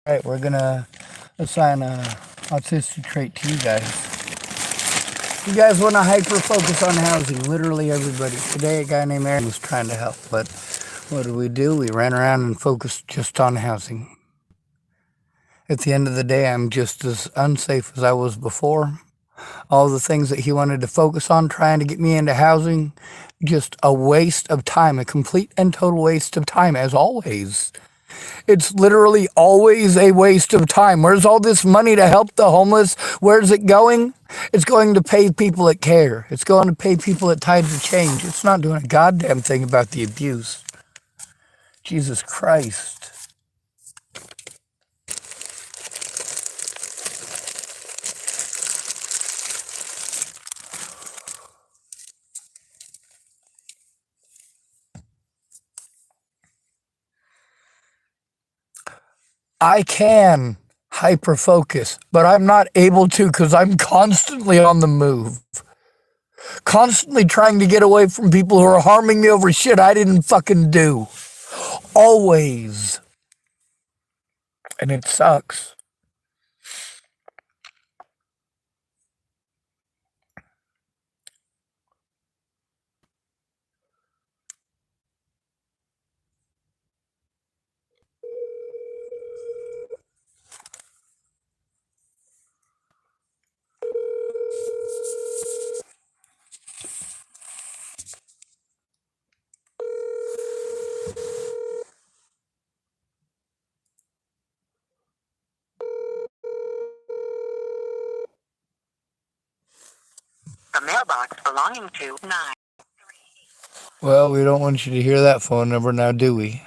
Alright, we're gonna assign a autistic trait to you guys. You guys want to hyper focus on housing, literally everybody. Today, a guy named Aaron was trying to help, but what did we do? We ran around and focused just on housing. At the end of the day, I'm just as unsafe as I was before. All the things that he wanted to focus on, trying to get me into housing, just a waste of time, a complete and total waste of time, as always. It's literally always a waste of time. Where's all this money to help the homeless? Where's it going? It's going to pay people that care. It's going to pay people that Tides of Change. It's not doing a goddamn thing about the abuse. Jesus Christ. I can hyper focus, but I'm not able to because I'm constantly on the move. Constantly trying to get away from people who are harming me over shit I didn't fucking do. Always. And it sucks. A mailbox belonging to 9. Well, we don't want you to hear that phone number now, do we?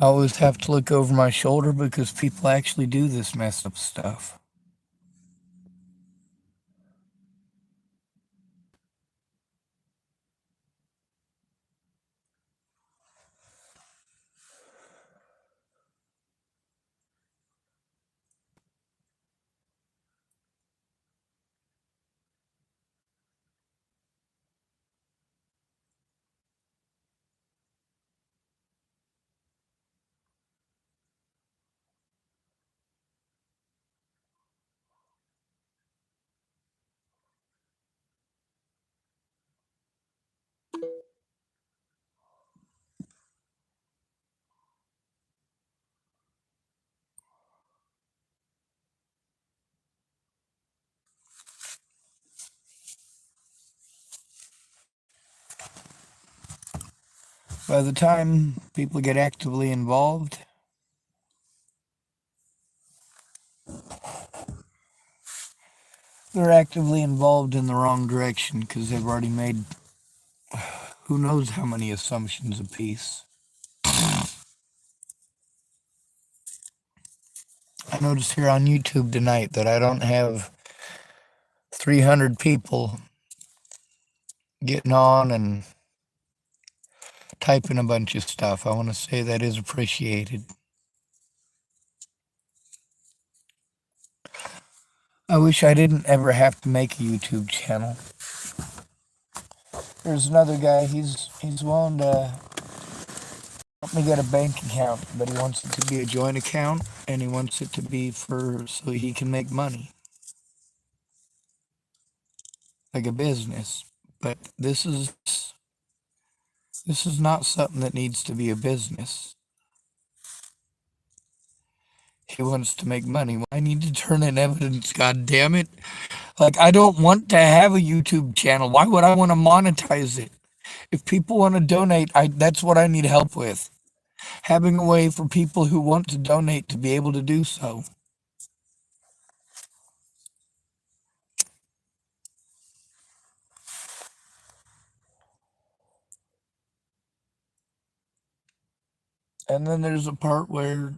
I always have to look over my shoulder because people actually do this messed up stuff. By the time people get actively involved, they're actively involved in the wrong direction because they've already made who knows how many assumptions apiece. I noticed here on YouTube tonight that I don't have 300 people getting on and typing a bunch of stuff. I want to say that is appreciated. I wish I didn't ever have to make a YouTube channel. There's another guy, he's willing to help me get a bank account, but he wants it to be a joint account and he wants it to be for so he can make money. Like a business. But this is not something that needs to be a business. He wants to make money. Well, I need to turn in evidence, god damn it. Like, I don't want to have a YouTube channel. Why would I want to monetize it? If people want to donate, that's what I need help with. Having a way for people who want to donate to be able to do so. And then there's a part where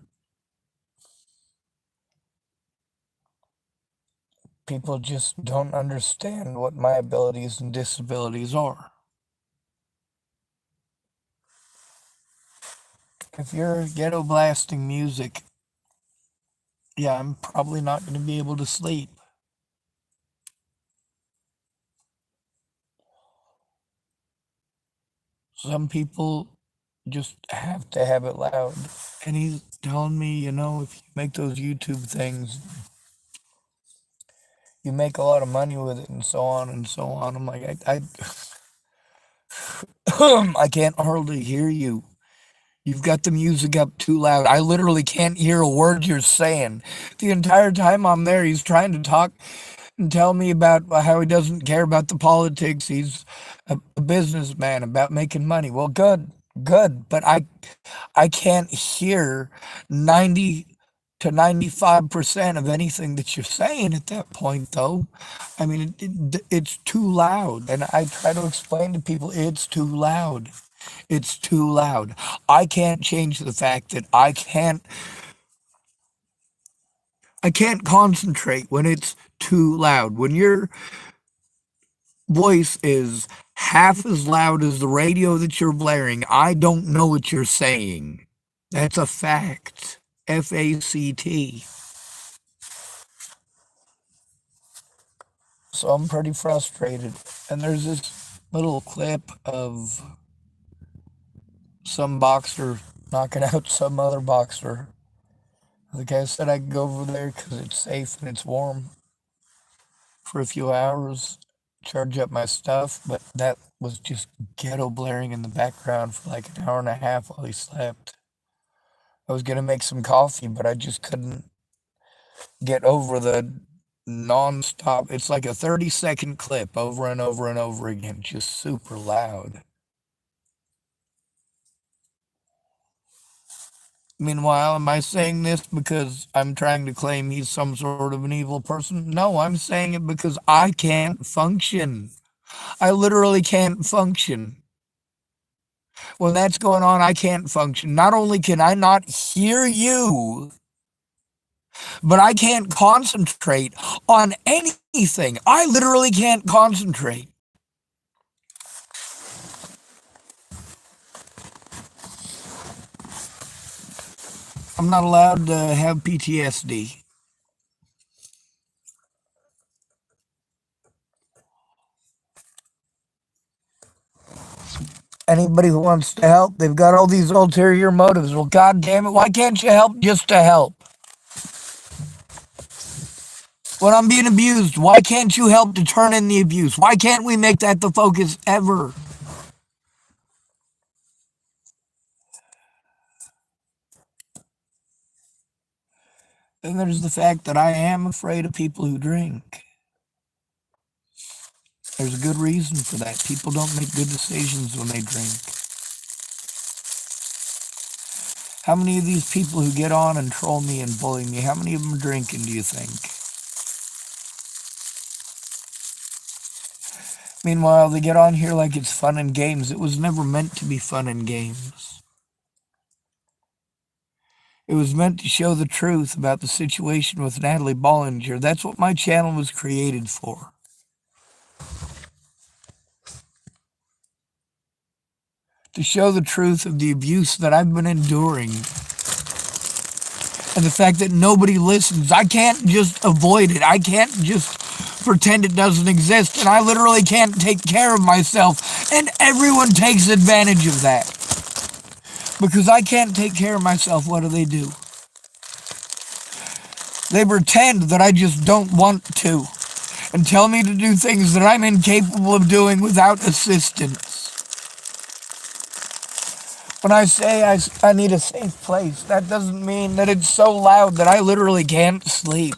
people just don't understand what my abilities and disabilities are. If you're ghetto blasting music yeah, I'm probably not going to be able to sleep. Some people just have to have it loud. And he's telling me, you know, if you make those YouTube things, you make a lot of money with it and so on and so on. I'm like, I can't hardly hear you. You've got the music up too loud. I literally can't hear a word you're saying. The entire time I'm there, he's trying to talk and tell me about how he doesn't care about the politics. He's a businessman about making money. Well, good, good. But I can't hear 90 to 95% of anything that you're saying at that point, though. I mean, it's too loud. And I try to explain to people it's too loud. It's too loud. I can't change the fact that I can't concentrate when it's too loud. When your voice is half as loud as the radio that you're blaring, I don't know what you're saying. That's a fact. FACT. So I'm pretty frustrated. And there's this little clip of some boxer knocking out some other boxer. The guy said I could go over there because it's safe and it's warm for a few hours, charge up my stuff, but that was just ghetto blaring in the background for like an hour and a half while he slept. I was gonna make some coffee, but I just couldn't get over the non-stop. It's like a 30-second clip over and over and over again, just super loud. Meanwhile, am I saying this because I'm trying to claim he's some sort of an evil person? No, I'm saying it because I can't function. I literally can't function. When that's going on, I can't function. Not only can I not hear you, but I can't concentrate on anything. I literally can't concentrate. I'm not allowed to have PTSD. Anybody who wants to help, they've got all these ulterior motives. Well, God damn it, why can't you help just to help? When I'm being abused, why can't you help to turn in the abuse? Why can't we make that the focus ever? And there's the fact that I am afraid of people who drink. There's a good reason for that. People don't make good decisions when they drink. How many of these people who get on and troll me and bully me, how many of them are drinking, do you think? Meanwhile, they get on here like it's fun and games. It was never meant to be fun and games. It was meant to show the truth about the situation with Natalie Bollinger. That's what my channel was created for. To show the truth of the abuse that I've been enduring. And the fact that nobody listens. I can't just avoid it. I can't just pretend it doesn't exist. And I literally can't take care of myself. And everyone takes advantage of that. Because I can't take care of myself, what do? They pretend that I just don't want to. And tell me to do things that I'm incapable of doing without assistance. When I say I need a safe place, that doesn't mean that it's so loud that I literally can't sleep.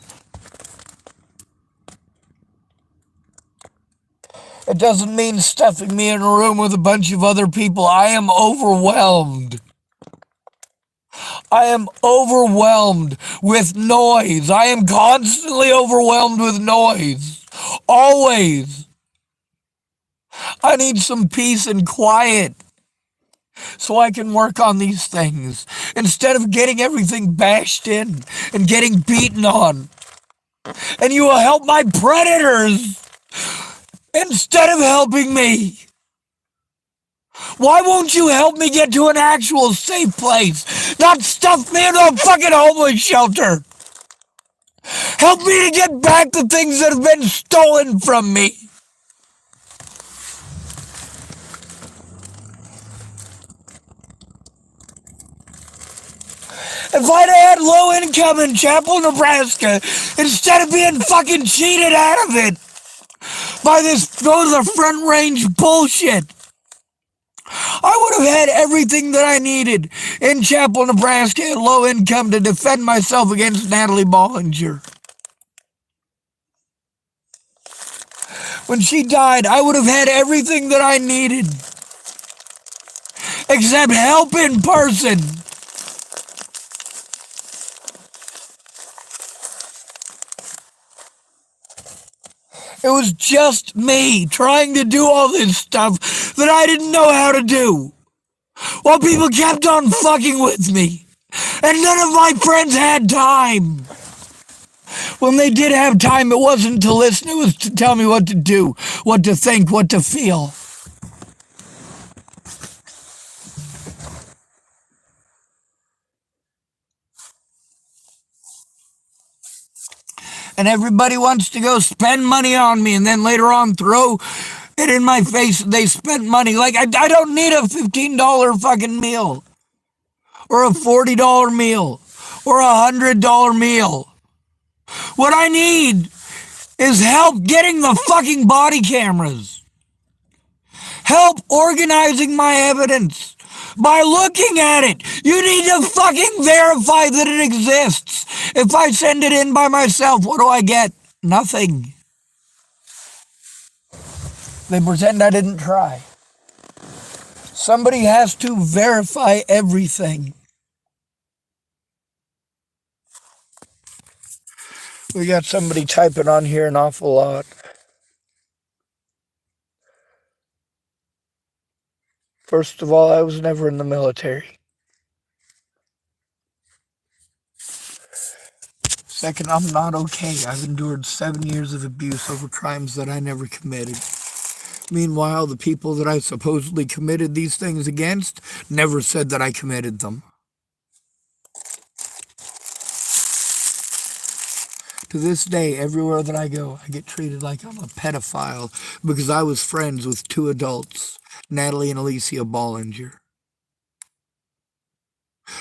It doesn't mean stuffing me in a room with a bunch of other people. I am overwhelmed. I am overwhelmed with noise. I am constantly overwhelmed with noise. Always. I need some peace and quiet so I can work on these things instead of getting everything bashed in and getting beaten on. And you will help my predators instead of helping me. Why won't you help me get to an actual safe place? Not stuff me into a fucking homeless shelter. Help me to get back the things that have been stolen from me. If I'd had low income in Chapel, Nebraska, instead of being fucking cheated out of it by this go to the front range bullshit, I would have had everything that I needed in Chapel, Nebraska at low income to defend myself against Natalie Bollinger. When she died, I would have had everything that I needed except help in person. It was just me trying to do all this stuff that I didn't know how to do, while people kept on fucking with me. And none of my friends had time. When they did have time, it wasn't to listen, it was to tell me what to do, what to think, what to feel. And everybody wants to go spend money on me and then later on throw it in my face that they spent money. Like, I don't need a $15 fucking meal, or a $40 meal, or a $100 meal. What I need is help getting the fucking body cameras. Help organizing my evidence by looking at it. You need to fucking verify that it exists. If I send it in by myself, what do I get? Nothing. They pretend I didn't try. Somebody has to verify everything. We got somebody typing on here an awful lot. First of all, I was never in the military. Second, I'm not okay. I've endured 7 years of abuse over crimes that I never committed. Meanwhile, the people that I supposedly committed these things against never said that I committed them. To this day, everywhere that I go, I get treated like I'm a pedophile because I was friends with two adults, Natalie and Alicia Bollinger.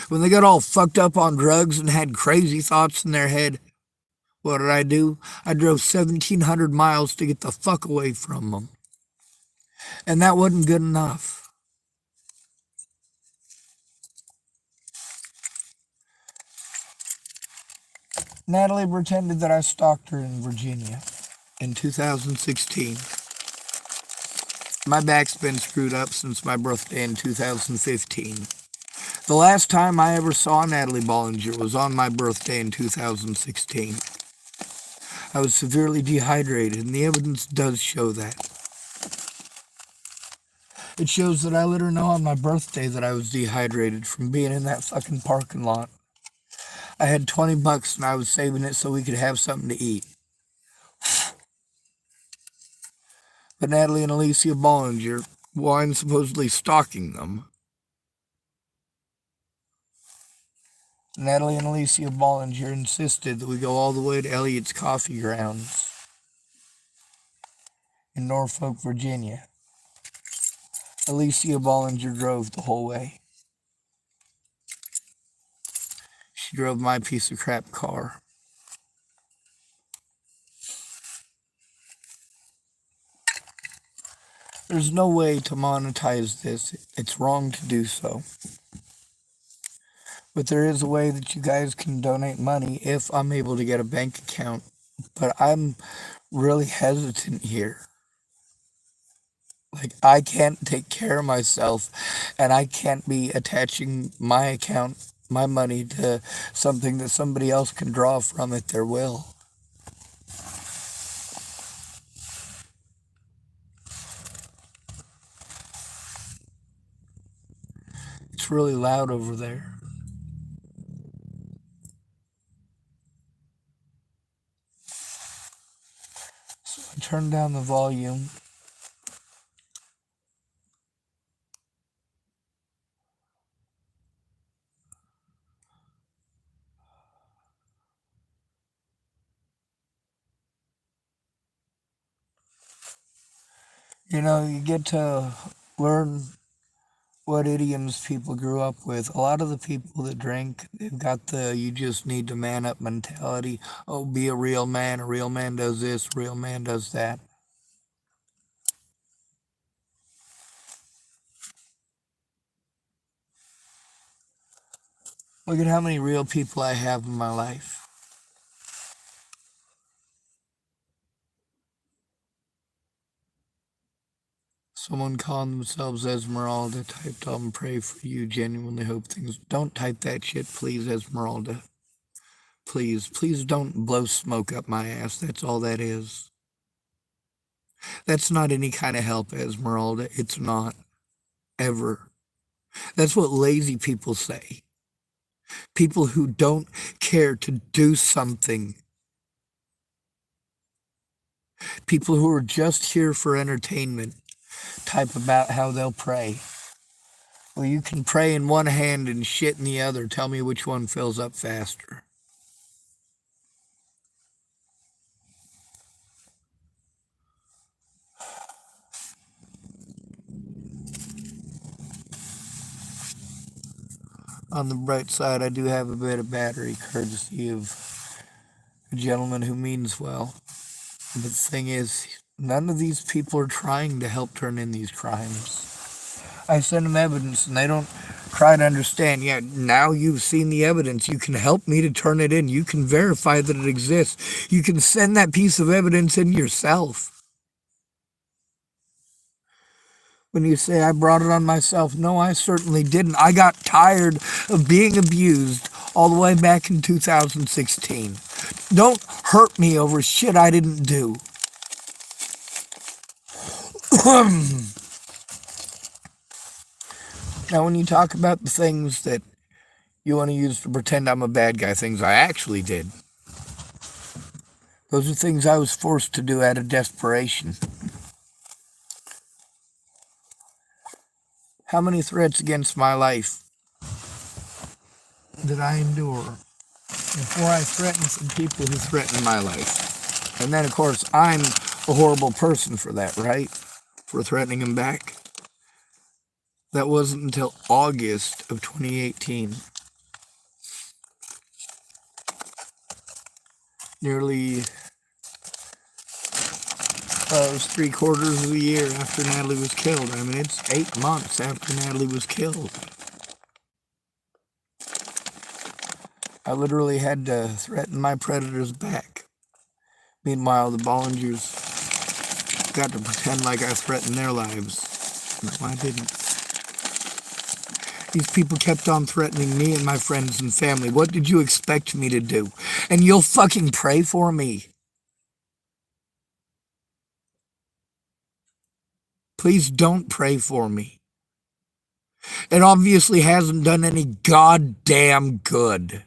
When they got all fucked up on drugs and had crazy thoughts in their head, what did I do? I drove 1,700 miles to get the fuck away from them. And that wasn't good enough. Natalie pretended that I stalked her in Virginia in 2016. My back's been screwed up since my birthday in 2015. The last time I ever saw Natalie Bollinger was on my birthday in 2016. I was severely dehydrated, and the evidence does show that. It shows that I let her know on my birthday that I was dehydrated from being in that fucking parking lot. I had $20 and I was saving it so we could have something to eat. But Natalie and Alicia Bollinger, well, I'm supposedly stalking them. Natalie and Alicia Bollinger insisted that we go all the way to Elliot's Coffee Grounds in Norfolk, Virginia. Alicia Bollinger drove the whole way. She drove my piece of crap car. There's no way to monetize this. It's wrong to do so. But there is a way that you guys can donate money if I'm able to get a bank account. But I'm really hesitant here. Like, I can't take care of myself, and I can't be attaching my account, my money, to something that somebody else can draw from at their will. It's really loud over there. So I turned down the volume. You get to learn what idioms people grew up with. A lot of the people that drink, they've got the you just need to man up mentality. Oh, be a real man. A real man does this, a real man does that. Look at how many real people I have in my life. Someone calling themselves Esmeralda typed, "I'll pray for you, genuinely hope things." Don't type that shit, please, Esmeralda. Please, please don't blow smoke up my ass. That's all that is. That's not any kind of help, Esmeralda. It's not. Ever. That's what lazy people say. People who don't care to do something. People who are just here for entertainment type about how they'll pray. Well, you can pray in one hand and shit in the other. Tell me which one fills up faster. On the bright side, I do have a bit of battery, courtesy of a gentleman who means well. But the thing is, none of these people are trying to help turn in these crimes. I send them evidence and they don't try to understand. Yeah, now you've seen the evidence. You can help me to turn it in. You can verify that it exists. You can send that piece of evidence in yourself. When you say, I brought it on myself, no, I certainly didn't. I got tired of being abused all the way back in 2016. Don't hurt me over shit I didn't do. Now, when you talk about the things that you want to use to pretend I'm a bad guy, things I actually did, those are things I was forced to do out of desperation. How many threats against my life did I endure before I threatened some people who threatened my life? And then, of course, I'm a horrible person for that, right? For threatening them back. That wasn't until August of 2018. Nearly, it was 3/4 of the year after Natalie was killed. I mean, it's 8 months after Natalie was killed. I literally had to threaten my predators back. Meanwhile, the Bollingers got to pretend like I threatened their lives. No, I didn't. These people kept on threatening me and my friends and family. What did you expect me to do? And you'll fucking pray for me? Please don't pray for me. It obviously hasn't done any goddamn good.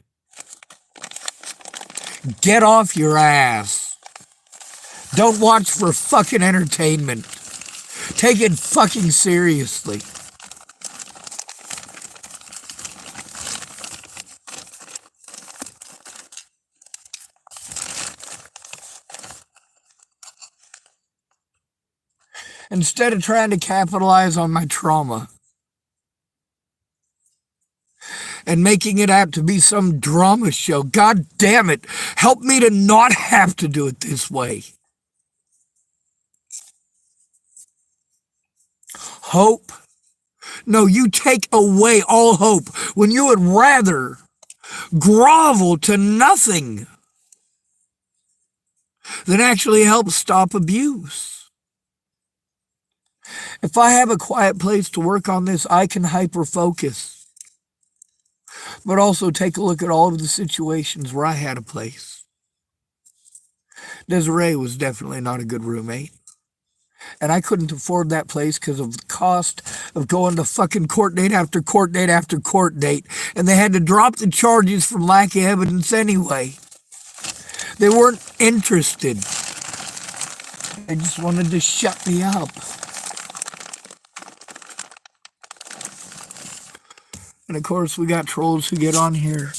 Get off your ass. Don't watch for fucking entertainment. Take it fucking seriously. Instead of trying to capitalize on my trauma and making it out to be some drama show, God damn it, help me to not have to do it this way. Hope? No, you take away all hope when you would rather grovel to nothing than actually help stop abuse. If I have a quiet place to work on this, I can hyper-focus. But also take a look at all of the situations where I had a place. Desiree was definitely not a good roommate. And I couldn't afford that place because of the cost of going to fucking court date after court date after court date. And they had to drop the charges from lack of evidence anyway. They weren't interested. They just wanted to shut me up. And of course, we got trolls who get on here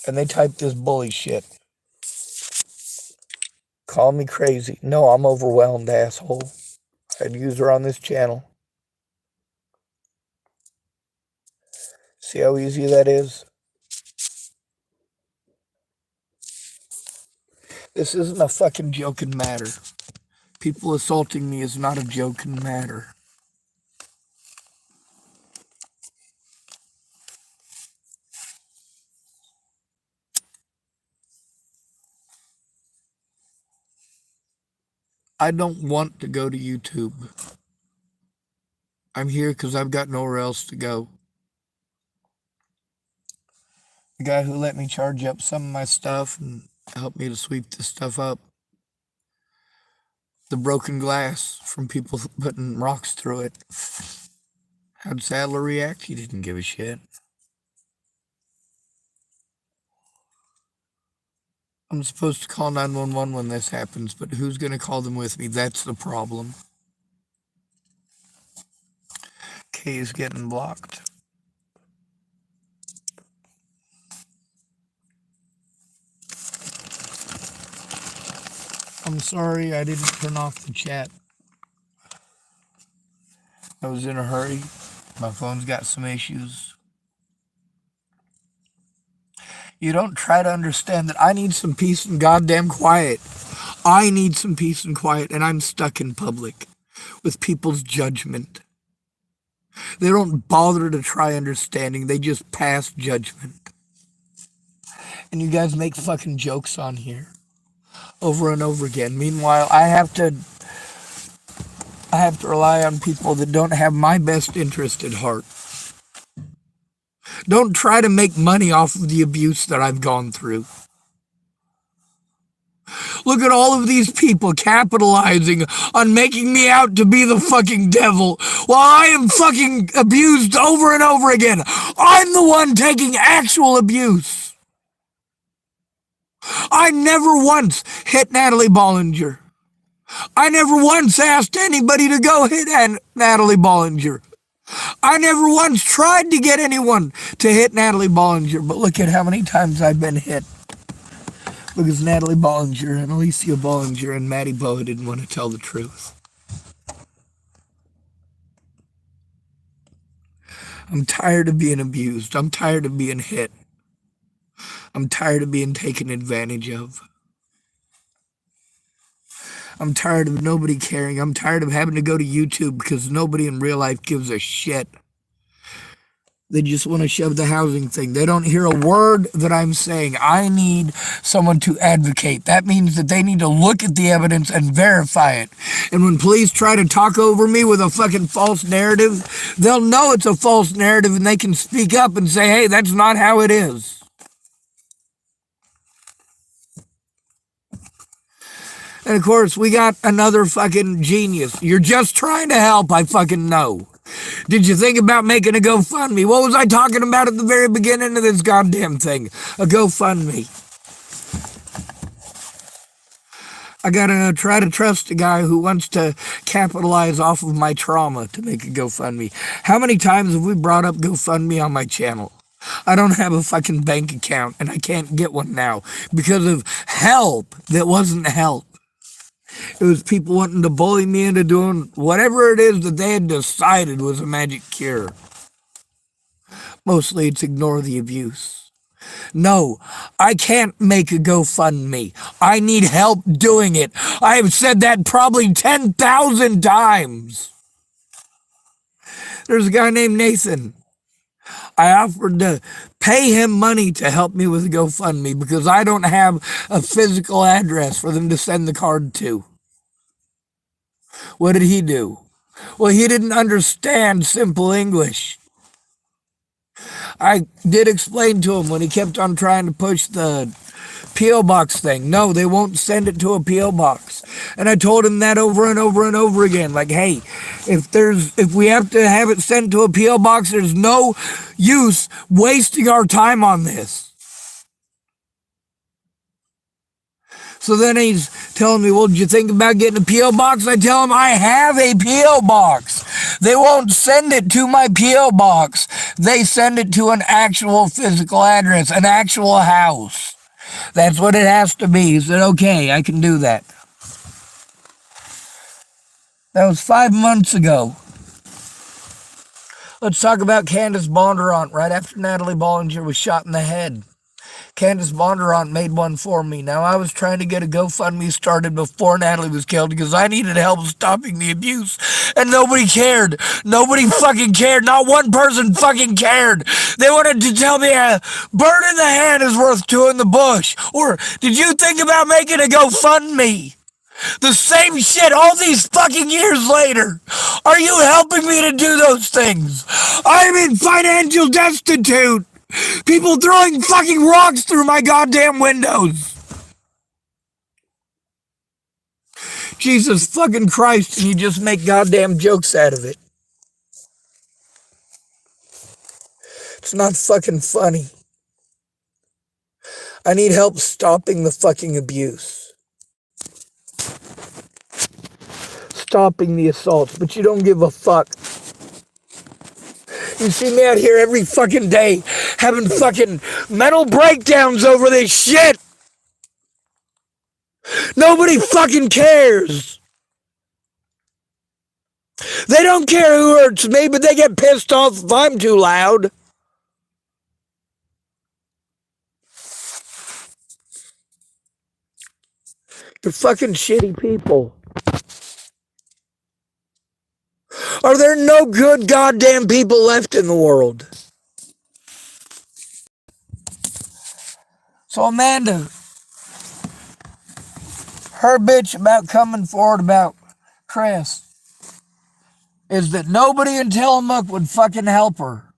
and they type this bully shit. Call me crazy. No, I'm overwhelmed, asshole. I'd use her on this channel. See how easy that is? This isn't a fucking joking matter. People assaulting me is not a joking matter. I don't want to go to YouTube. I'm here because I've got nowhere else to go. The guy who let me charge up some of my stuff and helped me to sweep this stuff up. The broken glass from people putting rocks through it. How'd Sadler react? He didn't give a shit. I'm supposed to call 911 when this happens, but who's going to call them with me? That's the problem. K is getting blocked. I'm sorry I didn't turn off the chat. I was in a hurry. My phone's got some issues. You don't try to understand that I need some peace and goddamn quiet. I need some peace and quiet, and I'm stuck in public with people's judgment. They don't bother to try understanding. They just pass judgment. And you guys make fucking jokes on here over and over again. Meanwhile, I have to rely on people that don't have my best interest at heart. Don't try to make money off of the abuse that I've gone through. Look at all of these people capitalizing on making me out to be the fucking devil while I am fucking abused over and over again. I'm the one taking actual abuse. I never once hit Natalie Bollinger. I never once asked anybody to go hit Natalie Bollinger. I never once tried to get anyone to hit Natalie Bollinger, but look at how many times I've been hit. Because Natalie Bollinger and Alicia Bollinger and Maddie Boa didn't want to tell the truth. I'm tired of being abused. I'm tired of being hit. I'm tired of being taken advantage of. I'm tired of nobody caring. I'm tired of having to go to YouTube because nobody in real life gives a shit. They just want to shove the housing thing. They don't hear a word that I'm saying. I need someone to advocate. That means that they need to look at the evidence and verify it. And when police try to talk over me with a fucking false narrative, they'll know it's a false narrative and they can speak up and say, hey, that's not how it is. And of course, we got another fucking genius. You're just trying to help, I fucking know. Did you think about making a GoFundMe? What was I talking about at the very beginning of this goddamn thing? A GoFundMe. I gotta try to trust a guy who wants to capitalize off of my trauma to make a GoFundMe. How many times have we brought up GoFundMe on my channel? I don't have a fucking bank account, and I can't get one now because of help that wasn't help. It was people wanting to bully me into doing whatever it is that they had decided was a magic cure. Mostly it's ignore the abuse. No, I can't make a GoFundMe. I need help doing it. I have said that probably 10,000 times. There's a guy named Nathan. I offered to pay him money to help me with GoFundMe because I don't have a physical address for them to send the card to. What did he do? Well, he didn't understand simple English. I did explain to him when he kept on trying to push the P.O. box thing. No, they won't send it to a P.O. box. And I told him that over and over and over again. Like, hey, if we have to have it sent to a P.O. box, there's no use wasting our time on this. So then he's telling me, well, did you think about getting a P.O. box? I tell him I have a P.O. box. They won't send it to my P.O. box. They send it to an actual physical address, an actual house. That's what it has to be. He said, okay, I can do that. That was 5 months ago. Let's talk about Candace Bondurant right after Natalie Bollinger was shot in the head. Candace Bondurant made one for me. Now, I was trying to get a GoFundMe started before Natalie was killed because I needed help stopping the abuse. And nobody cared. Nobody fucking cared. Not one person fucking cared. They wanted to tell me a bird in the hand is worth two in the bush. Or, did you think about making a GoFundMe? The same shit all these fucking years later. Are you helping me to do those things? I'm in financial destitute. People throwing fucking rocks through my goddamn windows. Jesus fucking Christ, and you just make goddamn jokes out of it. It's not fucking funny. I need help stopping the fucking abuse. Stopping the assaults, but you don't give a fuck. You see me out here every fucking day having fucking mental breakdowns over this shit. Nobody fucking cares. They don't care who hurts me, but they get pissed off if I'm too loud. You're fucking shitty people. Are there no good goddamn people left in the world? So Amanda, her bitch about coming forward about Chris is that nobody in Tillamook would fucking help her.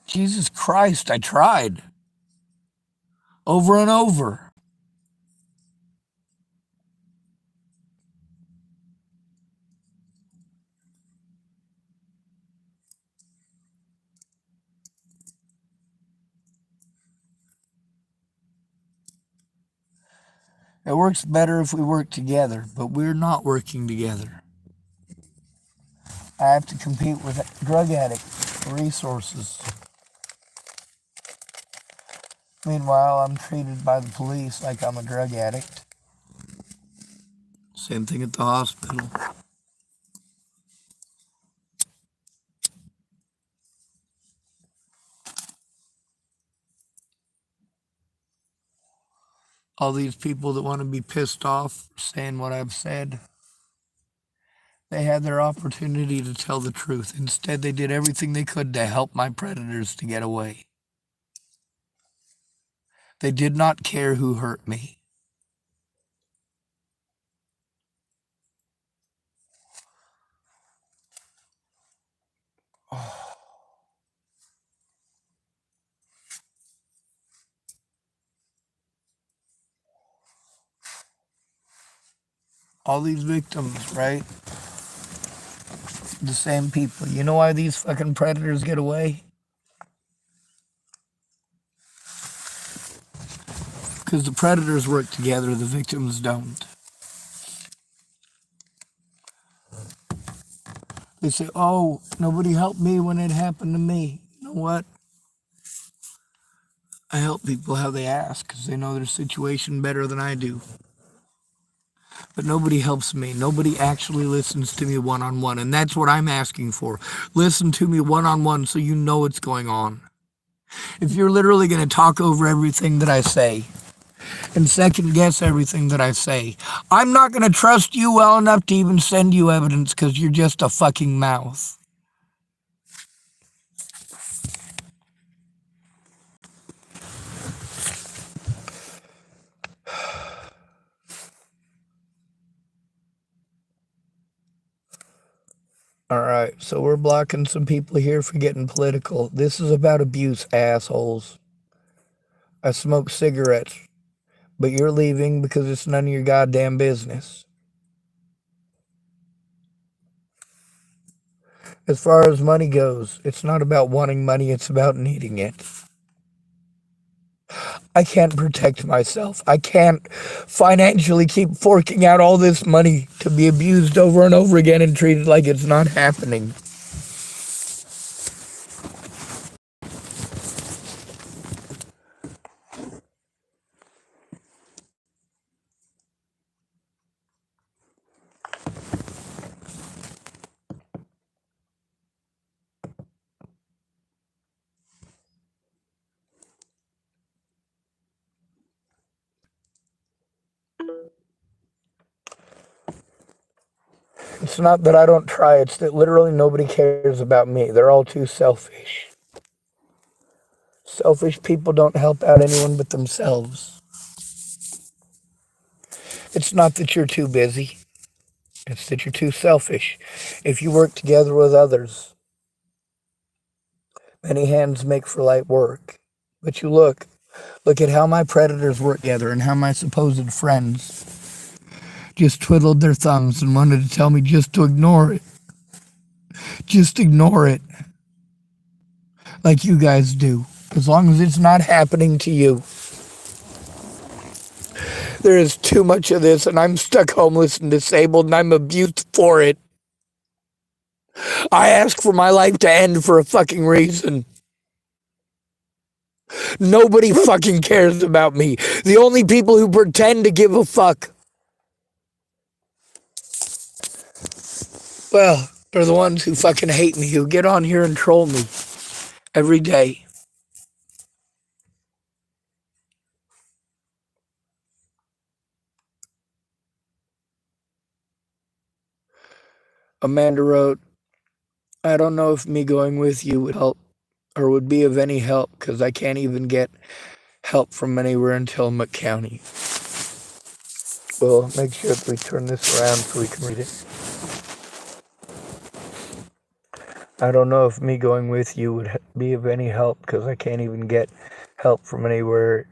Jesus Christ, I tried. Over and over. It works better if we work together, but we're not working together. I have to compete with drug addicts for resources. Meanwhile, I'm treated by the police like I'm a drug addict. Same thing at the hospital. All these people that want to be pissed off for saying what I've said, they had their opportunity to tell the truth. Instead, they did everything they could to help my predators to get away. They did not care who hurt me. All these victims, right? The same people. You know why these fucking predators get away? Because the predators work together, the victims don't. They say, oh, nobody helped me when it happened to me. You know what? I help people how they ask because they know their situation better than I do. But nobody helps me. Nobody actually listens to me one-on-one. And that's what I'm asking for. Listen to me one-on-one so you know what's going on. If you're literally going to talk over everything that I say and second guess everything that I say, I'm not going to trust you well enough to even send you evidence because you're just a fucking mouth. All right, so we're blocking some people here for getting political. This is about abuse, assholes. I smoke cigarettes, but you're leaving because it's none of your goddamn business. As far as money goes, it's not about wanting money, it's about needing it. I can't protect myself. I can't financially keep forking out all this money to be abused over and over again and treated like it's not happening. It's not that I don't try, it's that literally nobody cares about me. They're all too selfish. Selfish people don't help out anyone but themselves. It's not that you're too busy. It's that you're too selfish. If you work together with others, many hands make for light work. But you look at how my predators work together and how my supposed friends just twiddled their thumbs and wanted to tell me just to ignore it. Just ignore it. Like you guys do. As long as it's not happening to you. There is too much of this, and I'm stuck homeless and disabled, and I'm abused for it. I ask for my life to end for a fucking reason. Nobody fucking cares about me. The only people who pretend to give a fuck, well, they're the ones who fucking hate me, who get on here and troll me every day. Amanda wrote, I don't know if me going with you would help or would be of any help because I can't even get help from anywhere in Tillamook County. Well, make sure that we turn this around so we can read it. I don't know if me going with you would be of any help because I can't even get help from anywhere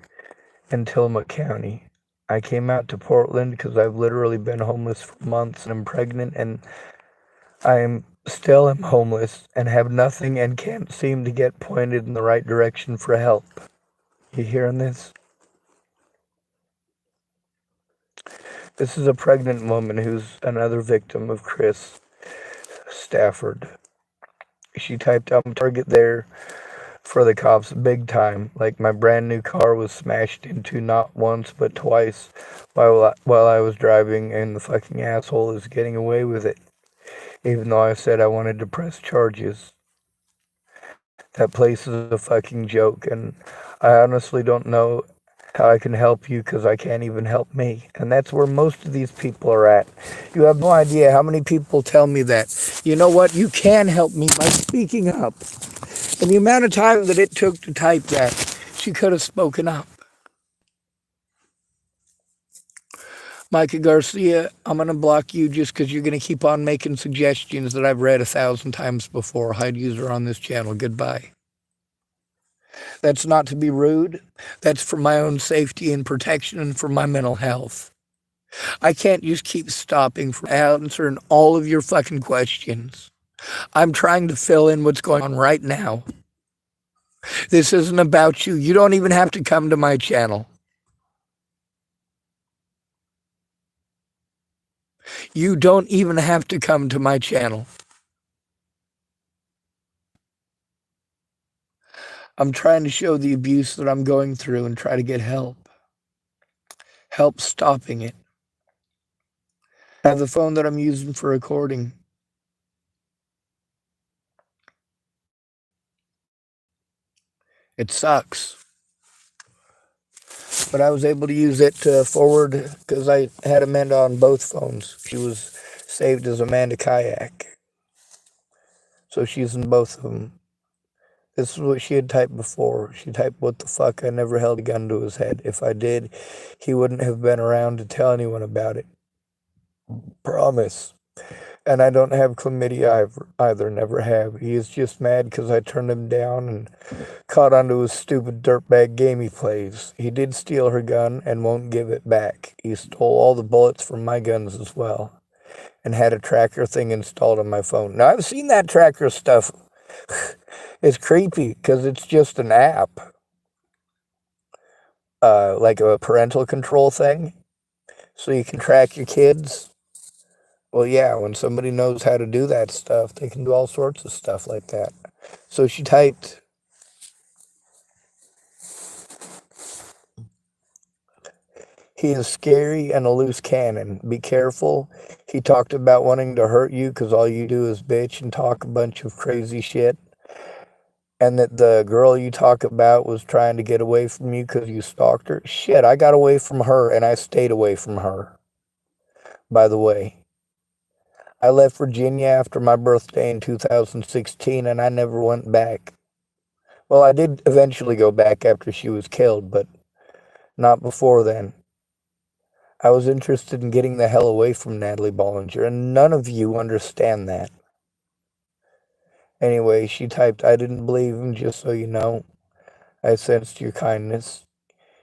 in Tillamook County. I came out to Portland because I've literally been homeless for months and I'm pregnant and I am homeless and have nothing and can't seem to get pointed in the right direction for help. You hearing this? This is a pregnant woman who's another victim of Chris Stafford. She typed, I'm target there for the cops big time. Like my brand new car was smashed into not once but twice while I was driving, and the fucking asshole is getting away with it. Even though I said I wanted to press charges. That place is a fucking joke, and I honestly don't know how I can help you because I can't even help me. And that's where most of these people are at. You have no idea how many people tell me that. You know what? You can help me by speaking up. And the amount of time that it took to type that, she could have spoken up. Micah Garcia, I'm going to block you just because you're going to keep on making suggestions that I've read 1,000 times before. Hide user on this channel. Goodbye. That's not to be rude. That's for my own safety and protection and for my mental health. I can't just keep stopping from answering all of your fucking questions. I'm trying to fill in what's going on right now. This isn't about you. You don't even have to come to my channel. You don't even have to come to my channel. I'm trying to show the abuse that I'm going through and try to get help. Help stopping it. I have the phone that I'm using for recording. It sucks. But I was able to use it to forward because I had Amanda on both phones. She was saved as Amanda Kayak. So she's in both of them. This is what she had typed before. She typed, what the fuck, I never held a gun to his head. If I did, he wouldn't have been around to tell anyone about it. Promise. And I don't have chlamydia either, never have. He is just mad because I turned him down and caught onto his stupid dirtbag game he plays. He did steal her gun and won't give it back. He stole all the bullets from my guns as well and had a tracker thing installed on my phone. Now, I've seen that tracker stuff. It's creepy because it's just an app. Like a parental control thing. So you can track your kids. Well, yeah, when somebody knows how to do that stuff, they can do all sorts of stuff like that. So she typed, he is scary and a loose cannon. Be careful. He talked about wanting to hurt you because all you do is bitch and talk a bunch of crazy shit. And that the girl you talk about was trying to get away from you because you stalked her. Shit, I got away from her and I stayed away from her. By the way, I left Virginia after my birthday in 2016 and I never went back. Well, I did eventually go back after she was killed, but not before then. I was interested in getting the hell away from Natalie Bollinger, and none of you understand that. Anyway, she typed, I didn't believe him, just so you know. I sensed your kindness.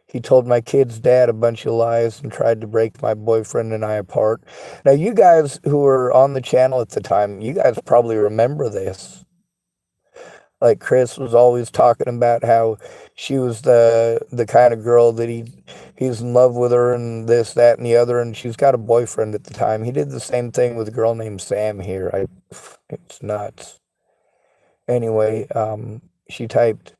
He told my kid's dad a bunch of lies and tried to break my boyfriend and I apart. Now, you guys who were on the channel at the time, you guys probably remember this. Like Chris was always talking about how she was the kind of girl that he's in love with her and this, that, and the other, and she's got a boyfriend at the time. He did the same thing with a girl named Sam here. It's nuts. Anyway, she typed,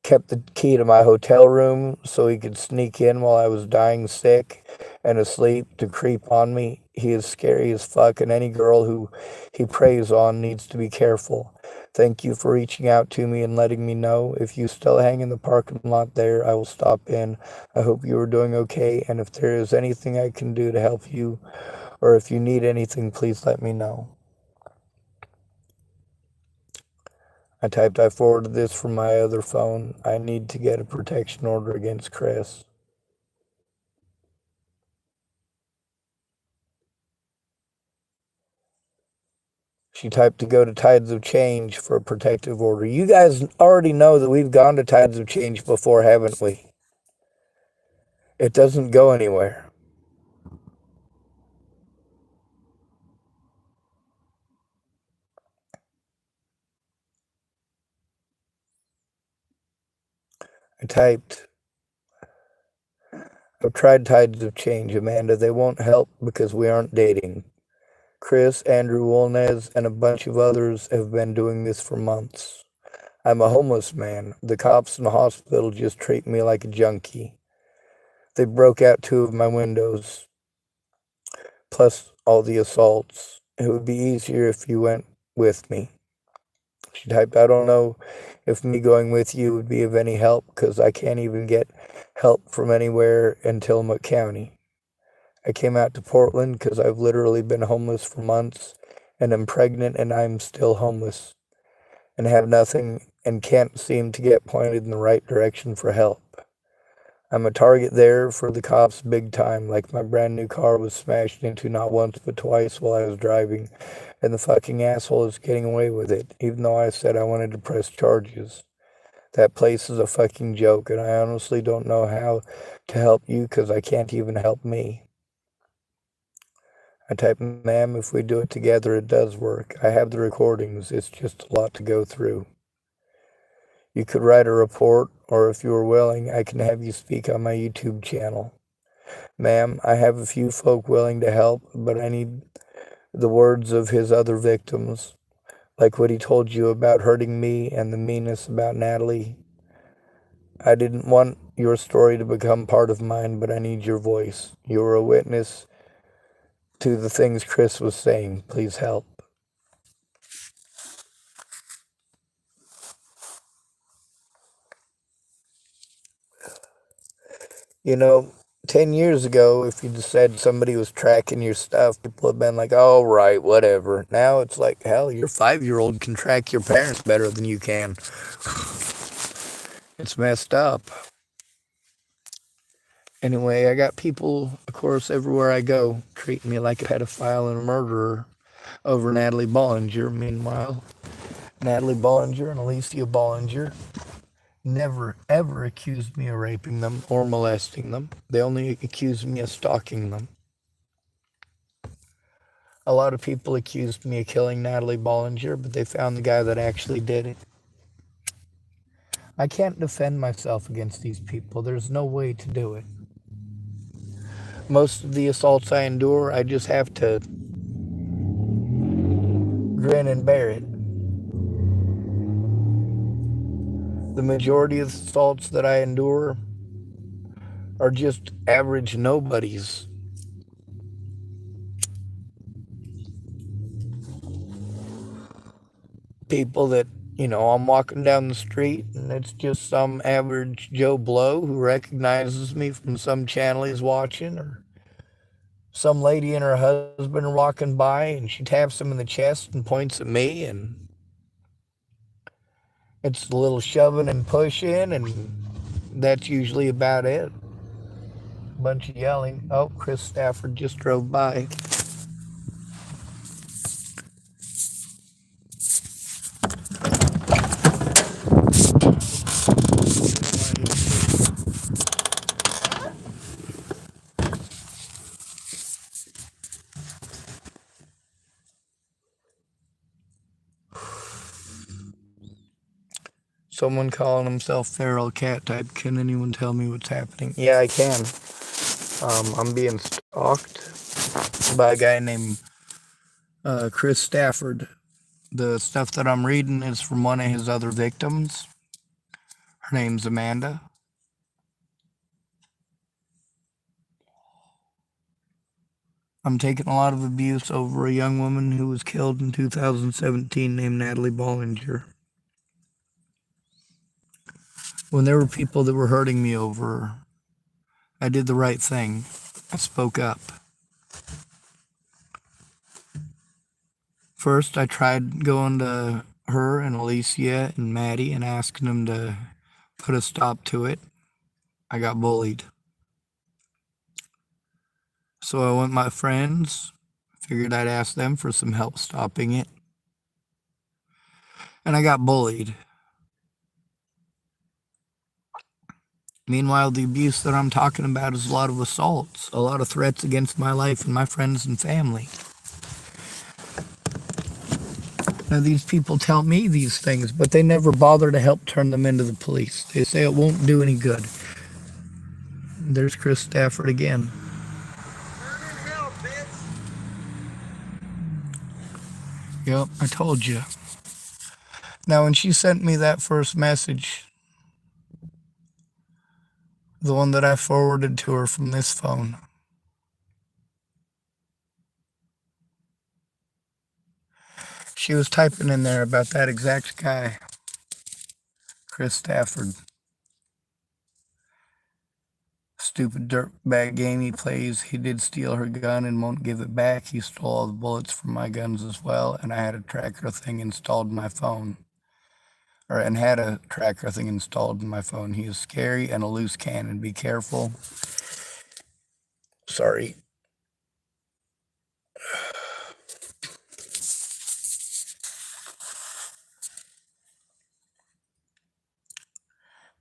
kept the key to my hotel room so he could sneak in while I was dying sick and asleep to creep on me. He is scary as fuck, and any girl who he preys on needs to be careful. Thank you for reaching out to me and letting me know. If you still hang in the parking lot there, I will stop in. I hope you are doing okay, and if there is anything I can do to help you, or if you need anything, please let me know. I typed, I forwarded this from my other phone. I need to get a protection order against Chris. She typed to go to Tides of Change for a protective order. You guys already know that we've gone to Tides of Change before, haven't we? It doesn't go anywhere. I typed, I've tried Tides of Change, Amanda. They won't help because we aren't dating. Chris, Andrew, Wolnez, and a bunch of others have been doing this for months. I'm a homeless man. The cops in the hospital just treat me like a junkie. They broke out 2 of my windows, plus all the assaults. It would be easier if you went with me. She typed, I don't know if me going with you would be of any help because I can't even get help from anywhere in Tillamook County. I came out to Portland because I've literally been homeless for months and am pregnant and I'm still homeless and have nothing and can't seem to get pointed in the right direction for help. I'm a target there for the cops big time, like my brand new car was smashed into not once but twice while I was driving, and the fucking asshole is getting away with it, even though I said I wanted to press charges. That place is a fucking joke, and I honestly don't know how to help you because I can't even help me. I typed, ma'am, if we do it together, it does work. I have the recordings. It's just a lot to go through. You could write a report, or if you are willing, I can have you speak on my YouTube channel. Ma'am, I have a few folk willing to help, but I need the words of his other victims, like what he told you about hurting me and the meanness about Natalie. I didn't want your story to become part of mine, but I need your voice. You are a witness to the things Chris was saying. Please help. You know, 10 years ago, if you just said somebody was tracking your stuff, people have been like, oh, right, whatever. Now it's like, hell, your 5-year-old can track your parents better than you can. It's messed up. Anyway, I got people, of course, everywhere I go, treating me like a pedophile and a murderer over Natalie Bollinger. Meanwhile, Natalie Bollinger and Alicia Bollinger never, ever accused me of raping them or molesting them. They only accused me of stalking them. A lot of people accused me of killing Natalie Bollinger, but they found the guy that actually did it. I can't defend myself against these people. There's no way to do it. Most of the assaults I endure, I just have to grin and bear it. The majority of the assaults that I endure are just average nobodies. People that, I'm walking down the street and it's just some average Joe Blow who recognizes me from some channel he's watching, or Some lady and her husband are walking by, and she taps him in the chest and points at me, and it's a little shoving and pushing, and that's usually about it. Bunch of yelling. Oh, Chris Stafford just drove by. Someone calling himself feral cat type. Can anyone tell me what's happening? Yeah, I can. I'm being stalked by a guy named Chris Stafford. The stuff that I'm reading is from one of his other victims. Her name's Amanda. I'm taking a lot of abuse over a young woman who was killed in 2017 named Natalie Bollinger. When there were people that were hurting me over her, I did the right thing. I spoke up. First, I tried going to her and Alicia and Maddie and asking them to put a stop to it. I got bullied. So I went with my friends, figured I'd ask them for some help stopping it. And I got bullied. Meanwhile, the abuse that I'm talking about is a lot of assaults, a lot of threats against my life and my friends and family. Now, these people tell me these things, but they never bother to help turn them into the police. They say it won't do any good. There's Chris Stafford again. Yep, I told you. Now, when she sent me that first message, the one that I forwarded to her from this phone, she was typing in there about that exact guy, Chris Stafford. Stupid dirtbag game he plays. He did steal her gun and won't give it back. He stole all the bullets from my guns as well, and I had a tracker thing installed in my phone. And had a tracker thing installed in my phone. He is scary and a loose cannon. Be careful. Sorry.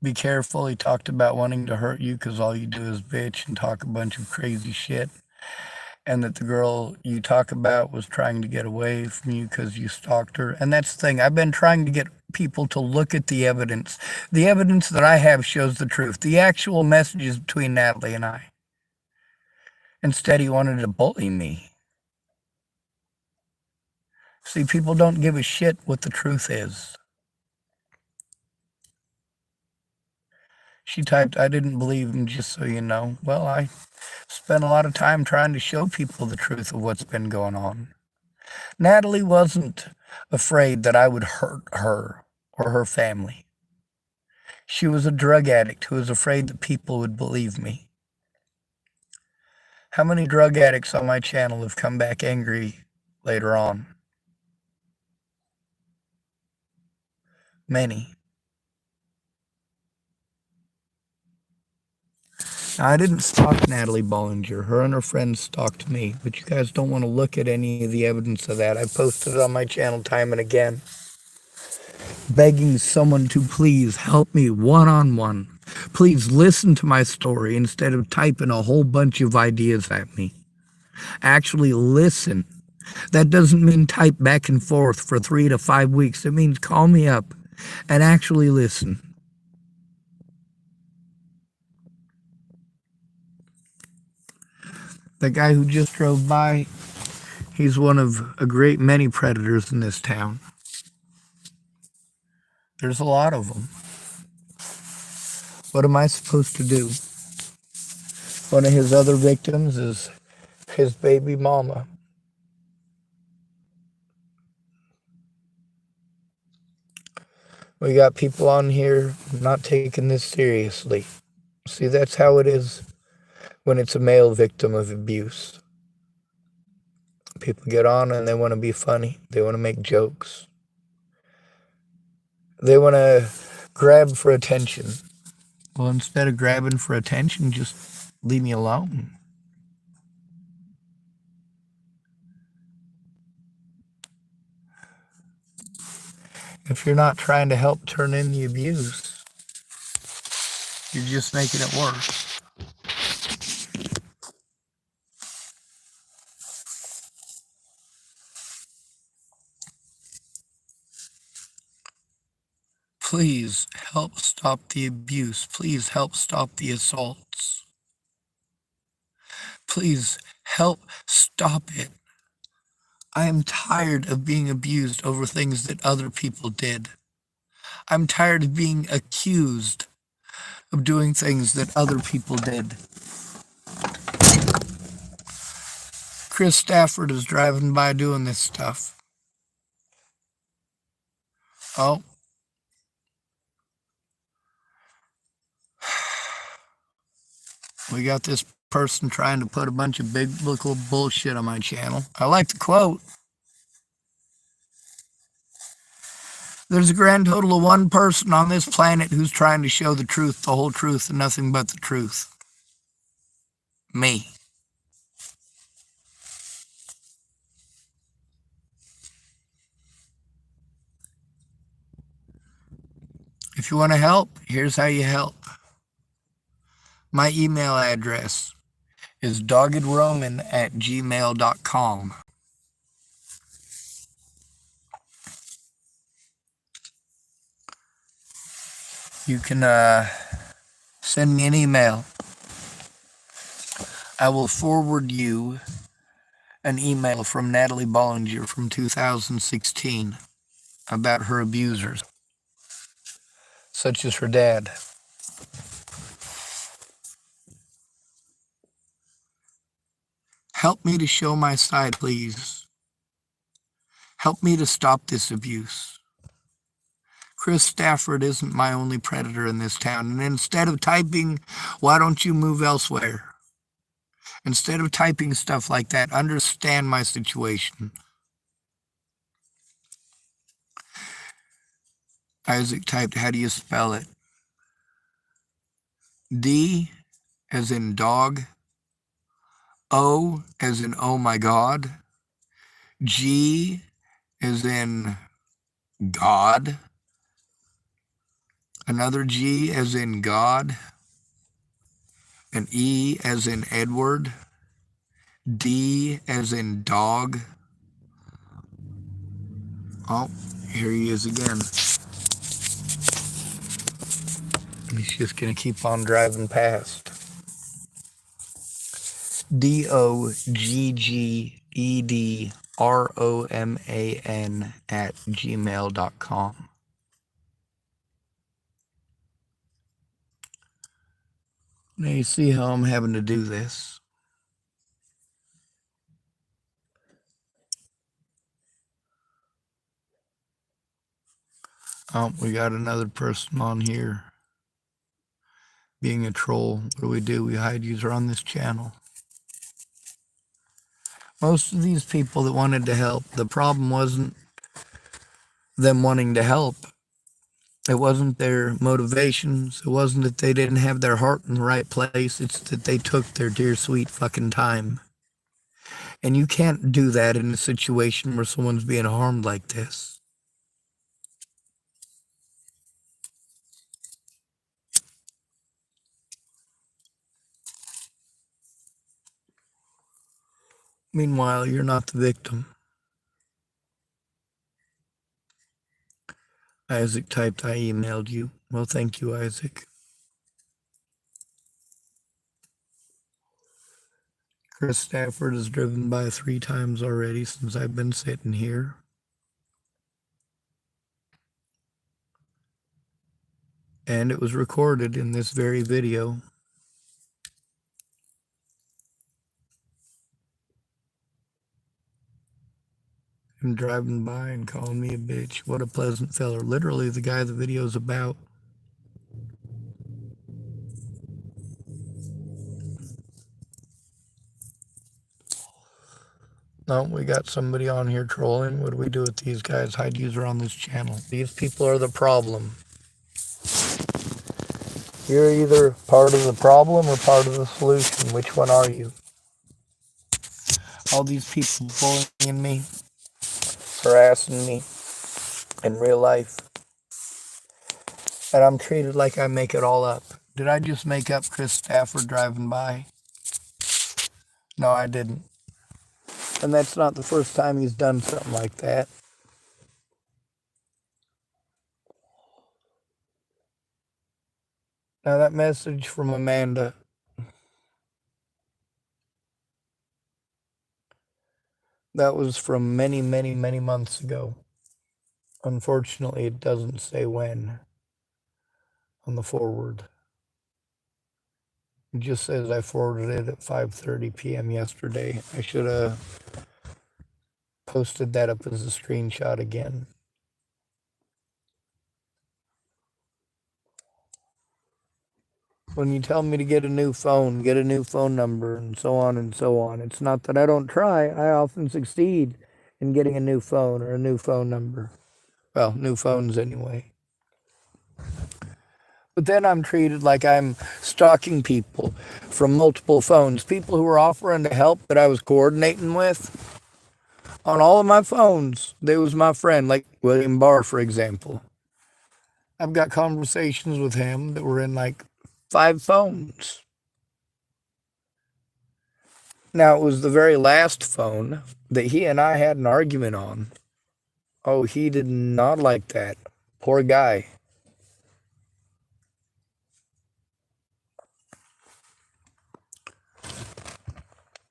Be careful. He talked about wanting to hurt you because all you do is bitch and talk a bunch of crazy shit. And that the girl you talk about was trying to get away from you because you stalked her. And that's the thing. I've been trying to get people to look at the evidence. The evidence that I have shows the truth. The actual messages between Natalie and I. Instead, he wanted to bully me. See, people don't give a shit what the truth is. She typed, I didn't believe him, just so you know. Well, I spent a lot of time trying to show people the truth of what's been going on. Natalie wasn't afraid that I would hurt her or her family. She was a drug addict who was afraid that people would believe me. How many drug addicts on my channel have come back angry later on? Many. Now, I didn't stalk Natalie Bollinger. Her and her friends stalked me, but you guys don't want to look at any of the evidence of that. I posted it on my channel time and again, begging someone to please help me one-on-one. Please listen to my story instead of typing a whole bunch of ideas at me. Actually listen. That doesn't mean type back and forth for 3 to 5 weeks. It means call me up and actually listen. The guy who just drove by, he's one of a great many predators in this town. There's a lot of them. What am I supposed to do? One of his other victims is his baby mama. We got people on here not taking this seriously. See, that's how it is when it's a male victim of abuse. People get on and they want to be funny. They want to make jokes. They want to grab for attention. Well, instead of grabbing for attention, just leave me alone. If you're not trying to help turn in the abuse, you're just making it worse. Please help stop the abuse. Please help stop the assaults. Please help stop it. I am tired of being abused over things that other people did. I'm tired of being accused of doing things that other people did. Chris Stafford is driving by doing this stuff. Oh. We got this person trying to put a bunch of biblical bullshit on my channel. I like the quote. There's a grand total of one person on this planet who's trying to show the truth, the whole truth, and nothing but the truth. Me. If you want to help, here's how you help. My email address is doggedroman@gmail.com. You can send me an email. I will forward you an email from Natalie Bollinger from 2016 about her abusers, such as her dad. Help me to show my side, please. Help me to stop this abuse. Chris Stafford isn't my only predator in this town. And instead of typing, "Why don't you move elsewhere?" Instead of typing stuff like that, understand my situation. Isaac typed, how do you spell it? D as in dog, O as in oh my God, G as in God, another G as in God, an E as in Edward, D as in dog. Oh, here he is again. He's just going to keep on driving past. DOGGEDROMAN@gmail.com. Now you see how I'm having to do this. Oh, we got another person on here being a troll. What do? We hide user on this channel. Most of these people that wanted to help, the problem wasn't them wanting to help. It wasn't their motivations. It wasn't that they didn't have their heart in the right place. It's that they took their dear sweet fucking time. And you can't do that in a situation where someone's being harmed like this. Meanwhile, you're not the victim. Isaac typed, I emailed you. Well, thank you, Isaac. Chris Stafford has driven by 3 times already since I've been sitting here. And it was recorded in this very video. Him driving by and calling me a bitch. What a pleasant feller. Literally the guy the video's about. No, we got somebody on here trolling. What do we do with these guys? Hide user on this channel. These people are the problem. You're either part of the problem or part of the solution. Which one are you? All these people bullying me, harassing me in real life. And I'm treated like I make it all up. Did I just make up Chris Stafford driving by? No, I didn't. And that's not the first time he's done something like that. Now that message from Amanda, that was from many, many, many months ago. Unfortunately, it doesn't say when on the forward. It just says I forwarded it at 5:30 p.m. yesterday. I should have posted that up as a screenshot again. When you tell me to get a new phone number, and so on and so on, it's not that I don't try. I often succeed in getting a new phone or a new phone number. Well, new phones anyway. But then I'm treated like I'm stalking people from multiple phones. People who were offering to help that I was coordinating with. On all of my phones, there was my friend, like William Barr, for example. I've got conversations with him that were in like 5 phones. Now, it was the very last phone that he and I had an argument on. Oh, he did not like that. Poor guy.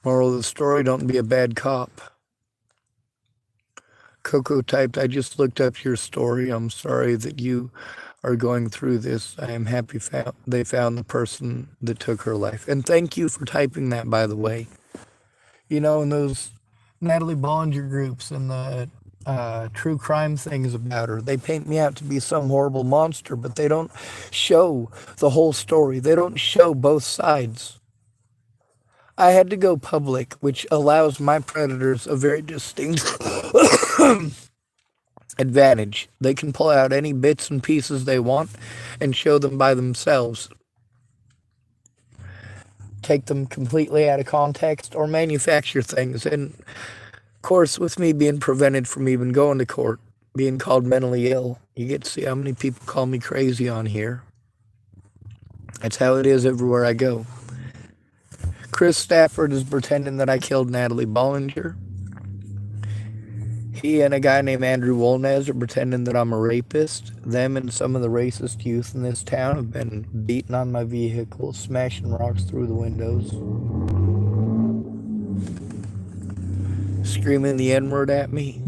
Moral of the story, don't be a bad cop. Coco typed, I just looked up your story. I'm sorry that you are going through this. I am happy they found the person that took her life. And thank you for typing that, by the way. You know, in those Natalie Bollinger groups and the true crime things about her, they paint me out to be some horrible monster, but they don't show the whole story. They don't show both sides. I had to go public, which allows my predators a very distinct advantage. They can pull out any bits and pieces they want and show them by themselves. Take them completely out of context or manufacture things. And of course, with me being prevented from even going to court, being called mentally ill, you get to see how many people call me crazy on here. That's how it is everywhere I go. Chris Stafford is pretending that I killed Natalie Bollinger. He and a guy named Andrew Wolnez are pretending that I'm a rapist. Them and some of the racist youth in this town have been beating on my vehicle, smashing rocks through the windows, screaming the N-word at me.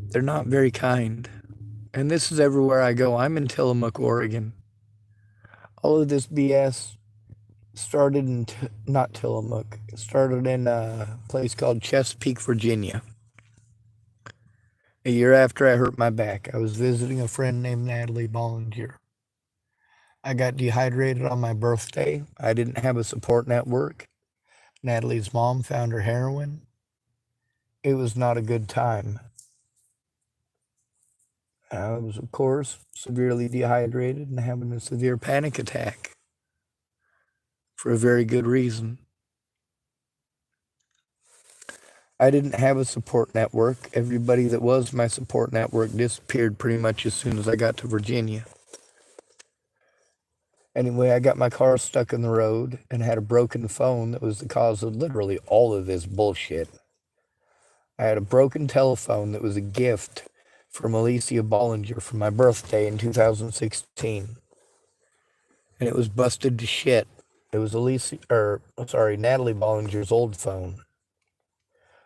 They're not very kind. And this is everywhere I go. I'm in Tillamook, Oregon. All of this BS started in, not Tillamook, it started in a place called Chesapeake, Virginia. A year after I hurt my back, I was visiting a friend named Natalie Bollinger. I got dehydrated on my birthday. I didn't have a support network. Natalie's mom found her heroin. It was not a good time. I was, of course, severely dehydrated and having a severe panic attack for a very good reason. I didn't have a support network. Everybody that was my support network disappeared pretty much as soon as I got to Virginia. Anyway, I got my car stuck in the road and had a broken phone that was the cause of literally all of this bullshit. I had a broken telephone that was a gift from Alicia Bollinger for my birthday in 2016. And it was busted to shit. It was Natalie Bollinger's old phone.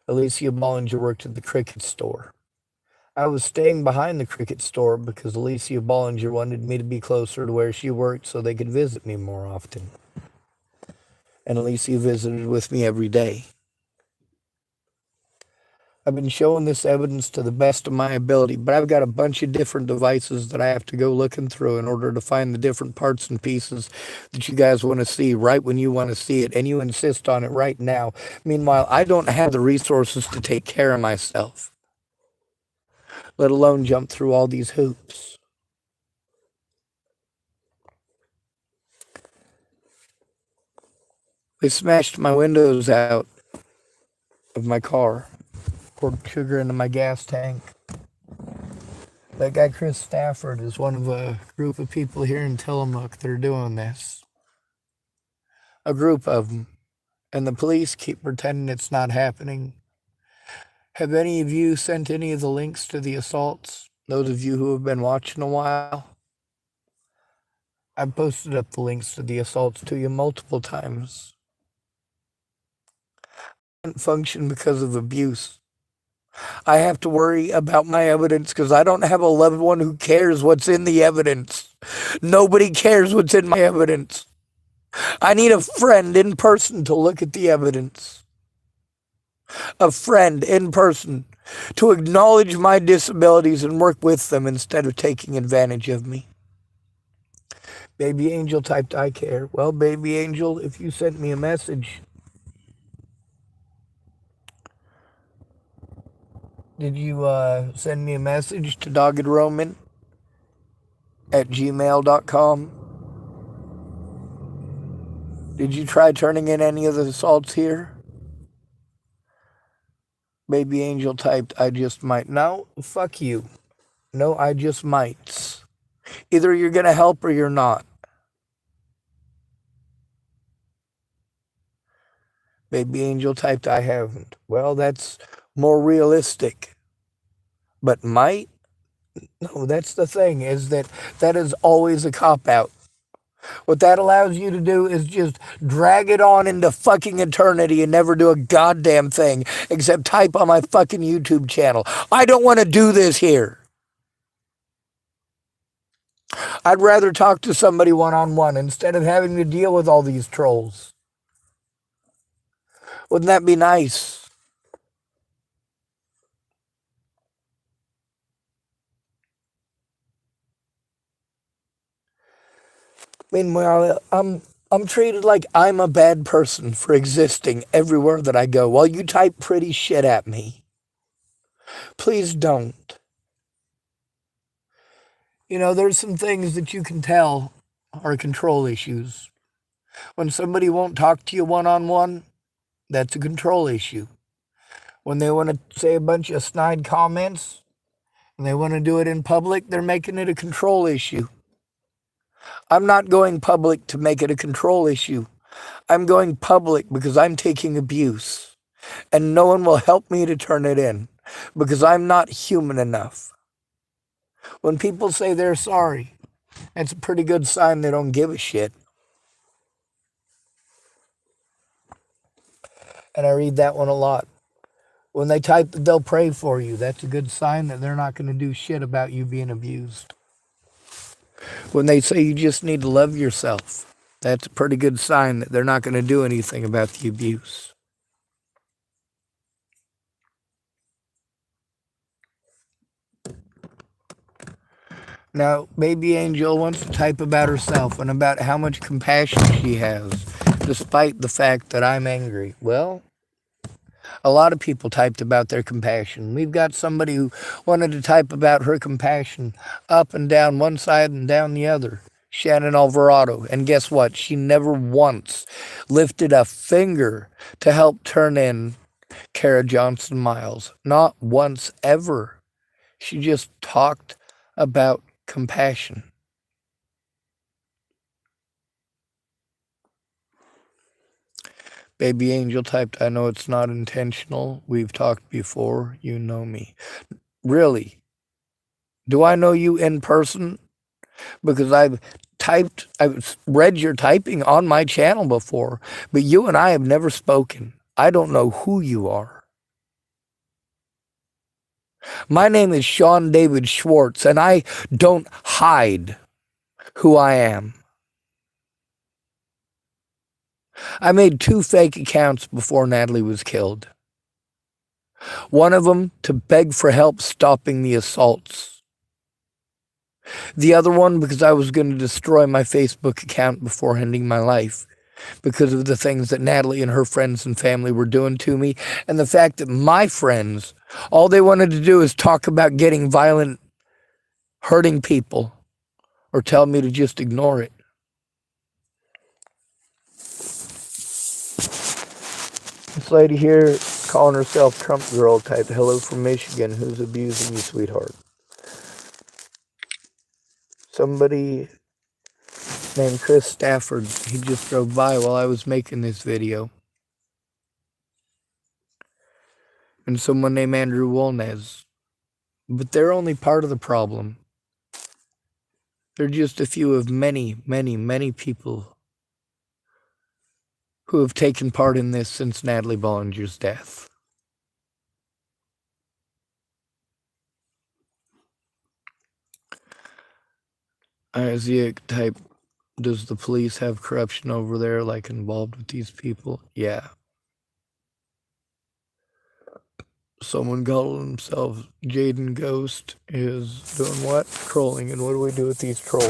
Alicia Bollinger worked at the Cricket store. I was staying behind the Cricket store because Alicia Bollinger wanted me to be closer to where she worked so they could visit me more often. And Alicia visited with me every day. I've been showing this evidence to the best of my ability, but I've got a bunch of different devices that I have to go looking through in order to find the different parts and pieces that you guys want to see right when you want to see it, and you insist on it right now. Meanwhile, I don't have the resources to take care of myself, let alone jump through all these hoops. They smashed my windows out of my car, poured sugar into my gas tank. That guy Chris Stafford is one of a group of people here in Tillamook that are doing this. A group of them. And the police keep pretending it's not happening. Have any of you sent any of the links to the assaults? Those of you who have been watching a while? I've posted up the links to the assaults to you multiple times. I can't function because of abuse. I have to worry about my evidence because I don't have a loved one who cares what's in the evidence. Nobody cares what's in my evidence. I need a friend in person to look at the evidence. A friend in person to acknowledge my disabilities and work with them instead of taking advantage of me. Baby Angel typed, I care. Well, Baby Angel, if you sent me a message, did you send me a message to doggedroman@gmail.com? Did you try turning in any of the assaults here? Baby Angel typed, I just might. No, fuck you. No, I just might. Either you're going to help or you're not. Baby Angel typed, I haven't. Well, that's more realistic. But might? No, that's the thing, is that is always a cop-out. What that allows you to do is just drag it on into fucking eternity and never do a goddamn thing except type on my fucking YouTube channel. I don't want to do this here. I'd rather talk to somebody one-on-one instead of having to deal with all these trolls. Wouldn't that be nice? Meanwhile, I'm treated like I'm a bad person for existing everywhere that I go while you type pretty shit at me. Please don't. You know, there's some things that you can tell are control issues. When somebody won't talk to you one-on-one, that's a control issue. When they want to say a bunch of snide comments and they want to do it in public, they're making it a control issue. I'm not going public to make it a control issue. I'm going public because I'm taking abuse, and no one will help me to turn it in because I'm not human enough. When people say they're sorry, that's a pretty good sign they don't give a shit. And I read that one a lot. When they type that they'll pray for you, that's a good sign that they're not going to do shit about you being abused. When they say you just need to love yourself, that's a pretty good sign that they're not going to do anything about the abuse. Now, Baby Angel wants to type about herself and about how much compassion she has, despite the fact that I'm angry. Well, a lot of people typed about their compassion. We've got somebody who wanted to type about her compassion up and down one side and down the other. Shannon Alvarado. And guess what? She never once lifted a finger to help turn in Kara Johnson Miles. Not once ever. She just talked about compassion. Baby Angel typed, I know it's not intentional. We've talked before. You know me. Really? Do I know you in person? Because I've read your typing on my channel before, but you and I have never spoken. I don't know who you are. My name is Sean David Schwartz, and I don't hide who I am. I made 2 fake accounts before Natalie was killed. One of them to beg for help stopping the assaults. The other one because I was going to destroy my Facebook account before ending my life because of the things that Natalie and her friends and family were doing to me, and the fact that my friends, all they wanted to do is talk about getting violent, hurting people, or tell me to just ignore it. This lady here calling herself Trump girl type, hello from Michigan, who's abusing you, sweetheart. Somebody named Chris Stafford, he just drove by while I was making this video. And someone named Andrew Wolnez. But they're only part of the problem. They're just a few of many, many, many people who have taken part in this since Natalie Bollinger's death. Isaac type, does the police have corruption over there, like involved with these people? Yeah. Someone calling himself Jaden Ghost is doing what? Trolling. And what do we do with these trolls?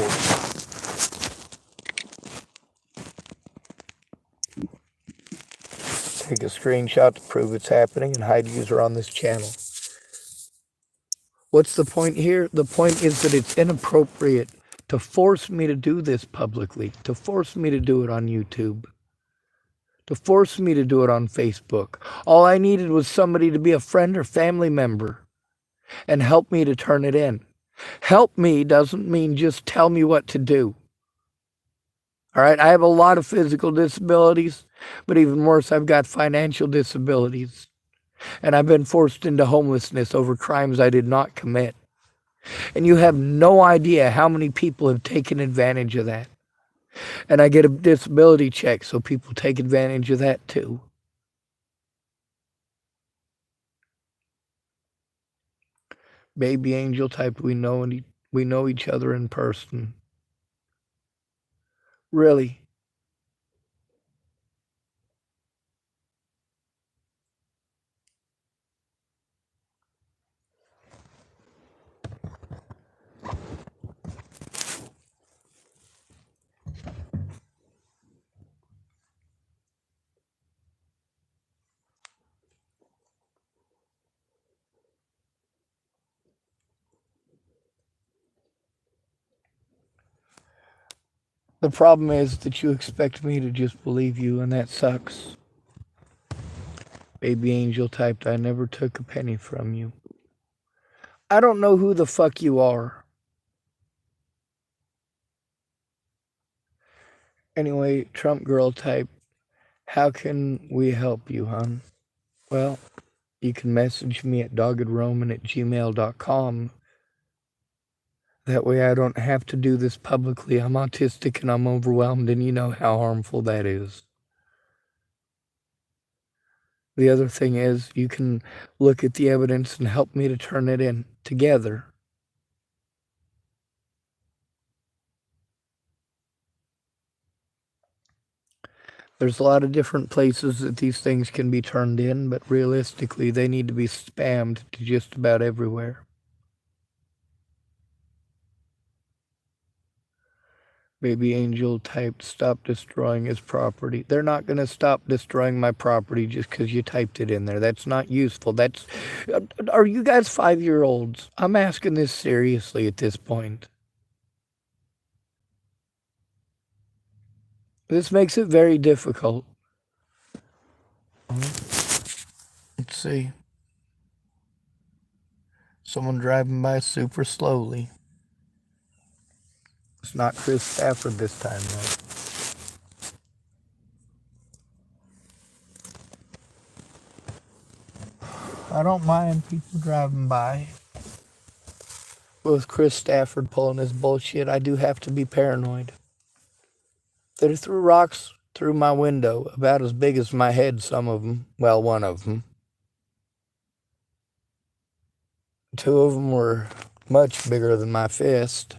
Take a screenshot to prove it's happening and hide user on this channel. What's the point here? The point is that it's inappropriate to force me to do this publicly, to force me to do it on YouTube, to force me to do it on Facebook. All I needed was somebody to be a friend or family member and help me to turn it in. Help me doesn't mean just tell me what to do. All right, I have a lot of physical disabilities, but even worse, I've got financial disabilities. And I've been forced into homelessness over crimes I did not commit. And you have no idea how many people have taken advantage of that. And I get a disability check, so people take advantage of that too. Baby angel type, we know each other in person. Really? The problem is that you expect me to just believe you, and that sucks. Baby angel typed, I never took a penny from you. I don't know who the fuck you are. Anyway, Trump girl type, how can we help you, hon? Well, you can message me at doggedroman@gmail.com. That way I don't have to do this publicly. I'm autistic and I'm overwhelmed, and you know how harmful that is. The other thing is you can look at the evidence and help me to turn it in together. There's a lot of different places that these things can be turned in, but realistically, they need to be spammed to just about everywhere. Baby angel typed, stop destroying his property. They're not going to stop destroying my property just because you typed it in there. That's not useful. Are you guys 5-year-olds? I'm asking this seriously at this point. This makes it very difficult. Let's see. Someone driving by super slowly. It's not Chris Stafford this time, though. I don't mind people driving by. But with Chris Stafford pulling his bullshit, I do have to be paranoid. They threw rocks through my window, about as big as my head, some of them. Well, one of them. 2 of them were much bigger than my fist.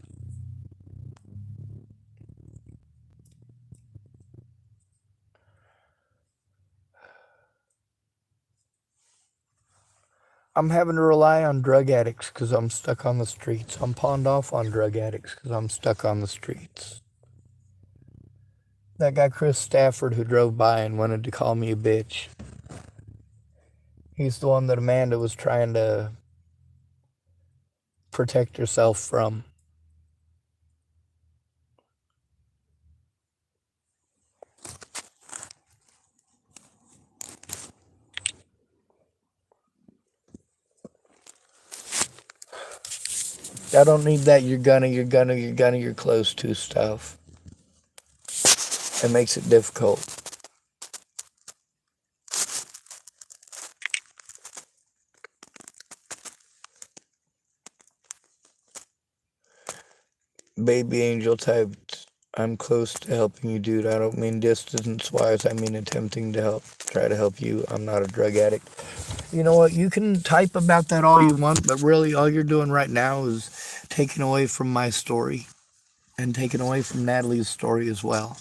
I'm having to rely on drug addicts because I'm stuck on the streets. I'm pawned off on drug addicts because I'm stuck on the streets. That guy Chris Stafford who drove by and wanted to call me a bitch. He's the one that Amanda was trying to protect herself from. I don't need that you're close to stuff. It makes it difficult. Baby angel typed, I'm close to helping you, dude. I don't mean distance-wise. I mean attempting to try to help you. I'm not a drug addict. You know what? You can type about that all you want, but really all you're doing right now is taking away from my story and taking away from Natalie's story as well.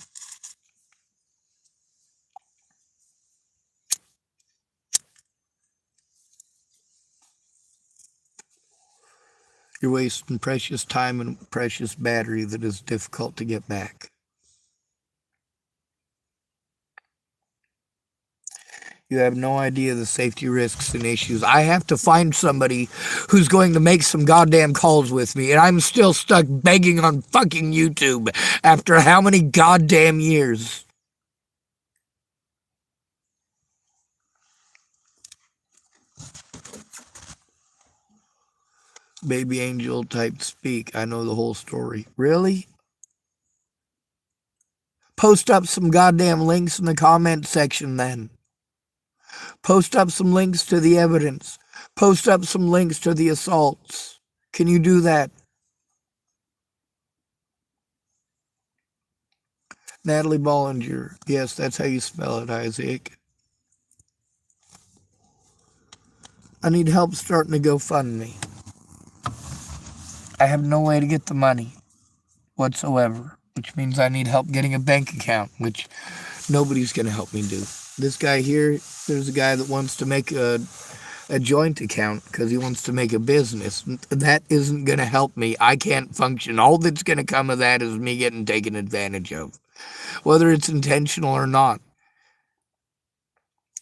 You're wasting precious time and precious battery that is difficult to get back. You have no idea the safety risks and issues. I have to find somebody who's going to make some goddamn calls with me, and I'm still stuck begging on fucking YouTube after how many goddamn years? Baby angel typed speak. I know the whole story. Really? Post up some goddamn links in the comment section then. Post up some links to the evidence. Post up some links to the assaults. Can you do that? Natalie Bollinger. Yes, that's how you spell it, Isaac. I need help starting a GoFundMe. I have no way to get the money whatsoever, which means I need help getting a bank account, which nobody's going to help me do. This guy here, there's a guy that wants to make a joint account because he wants to make a business. That isn't going to help me. I can't function. All that's going to come of that is me getting taken advantage of, whether it's intentional or not.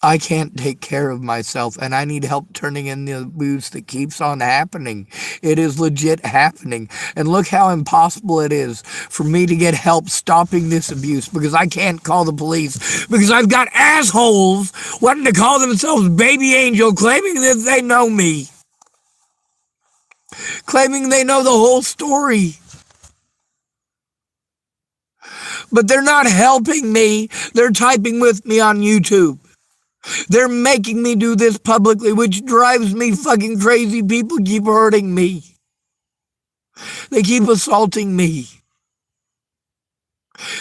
I can't take care of myself, and I need help turning in the abuse that keeps on happening. It is legit happening. And look how impossible it is for me to get help stopping this abuse because I can't call the police because I've got assholes wanting to call themselves Baby Angel claiming that they know me. Claiming they know the whole story. But they're not helping me. They're typing with me on YouTube. They're making me do this publicly, which drives me fucking crazy. People keep hurting me. They keep assaulting me.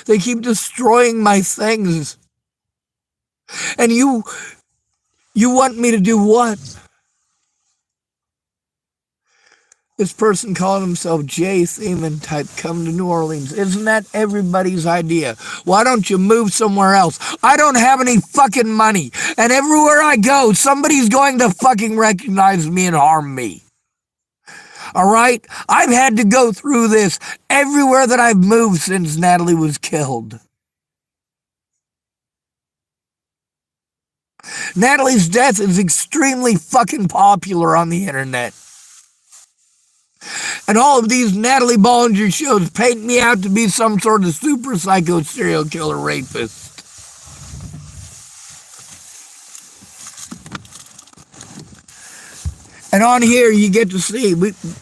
They keep destroying my things. And you want me to do what? This person calling himself Jay Thiemann type come to New Orleans. Isn't that everybody's idea? Why don't you move somewhere else? I don't have any fucking money. And everywhere I go, somebody's going to fucking recognize me and harm me. All right? I've had to go through this everywhere that I've moved since Natalie was killed. Natalie's death is extremely fucking popular on the internet. And all of these Natalie Bollinger shows paint me out to be some sort of super psycho serial killer rapist. And on here, you get to see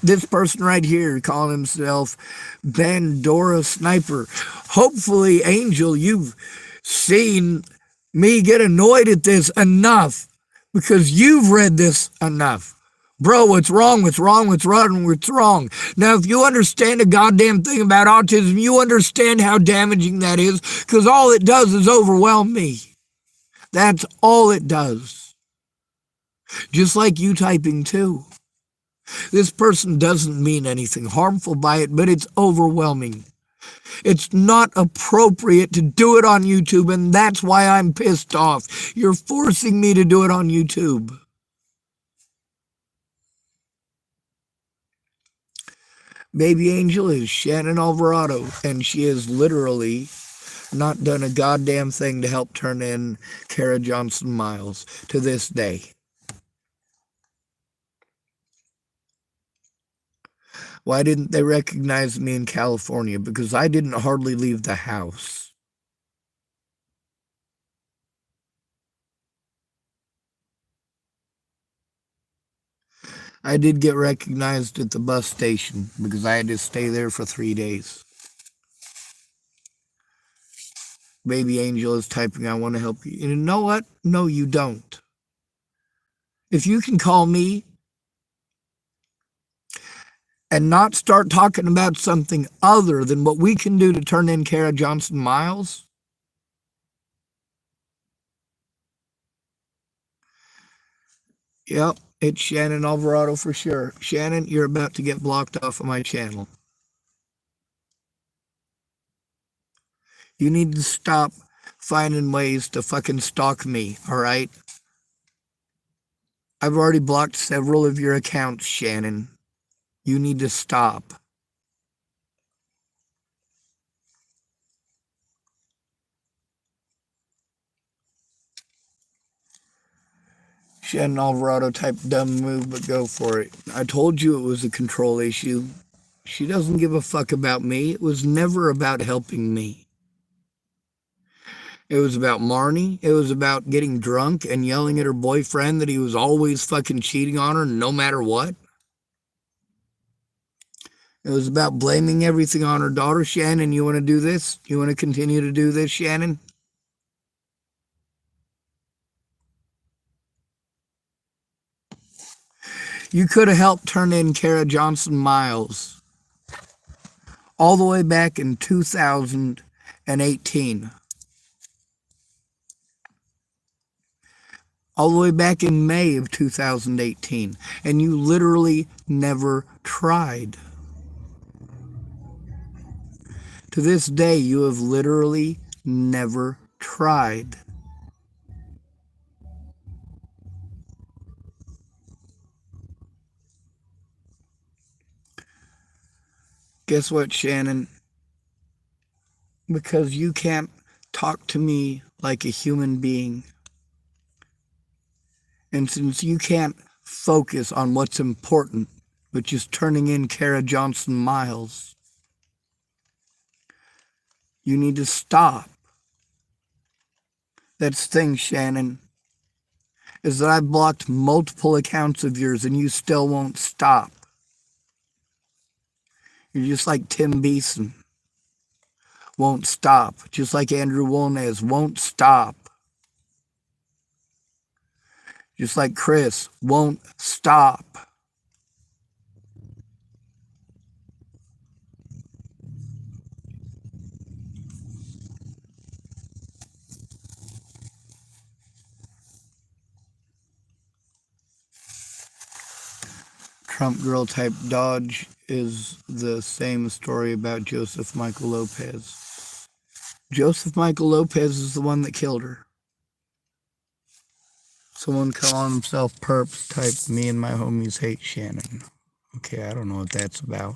this person right here calling himself Bandora Sniper. Hopefully, Angel, you've seen me get annoyed at this enough because you've read this enough. Bro, what's wrong? What's wrong? What's wrong? What's wrong? Now, if you understand a goddamn thing about autism, you understand how damaging that is because all it does is overwhelm me. That's all it does. Just like you typing too. This person doesn't mean anything harmful by it, but it's overwhelming. It's not appropriate to do it on YouTube, and that's why I'm pissed off. You're forcing me to do it on YouTube. Baby angel is Shannon Alvarado, and she has literally not done a goddamn thing to help turn in Kara Johnson Miles to this day. Why didn't they recognize me in California? Because I didn't hardly leave the house. I did get recognized at the bus station because I had to stay there for 3 days. Baby Angel is typing, I want to help you. You know what? No, you don't. If you can call me and not start talking about something other than what we can do to turn in Kara Johnson Miles, yep, it's Shannon Alvarado for sure. Shannon, you're about to get blocked off of my channel. You need to stop finding ways to fucking stalk me, all right? I've already blocked several of your accounts, Shannon. You need to stop. Shannon Alvarado type dumb move, but go for it. I told you it was a control issue. She doesn't give a fuck about me. It was never about helping me. It was about Marnie. It was about getting drunk and yelling at her boyfriend that he was always fucking cheating on her no matter what. It was about blaming everything on her daughter. Shannon, you want to do this? You want to continue to do this, Shannon? You could have helped turn in Kara Johnson Miles all the way back in 2018. All the way back in May of 2018. And you literally never tried. To this day, you have literally never tried. Guess what, Shannon? Because you can't talk to me like a human being. And since you can't focus on what's important, which is turning in Kara Johnson Miles, you need to stop. That's the thing, Shannon, is that I blocked multiple accounts of yours and you still won't stop. You're just like Tim Beeson. Won't stop. Just like Andrew Wolnez won't stop. Just like Chris won't stop. Trump girl type dodge is the same story about Joseph Michael Lopez. Joseph Michael Lopez is the one that killed her. Someone calling himself perps type, me and my homies hate Shannon. Okay, I don't know what that's about.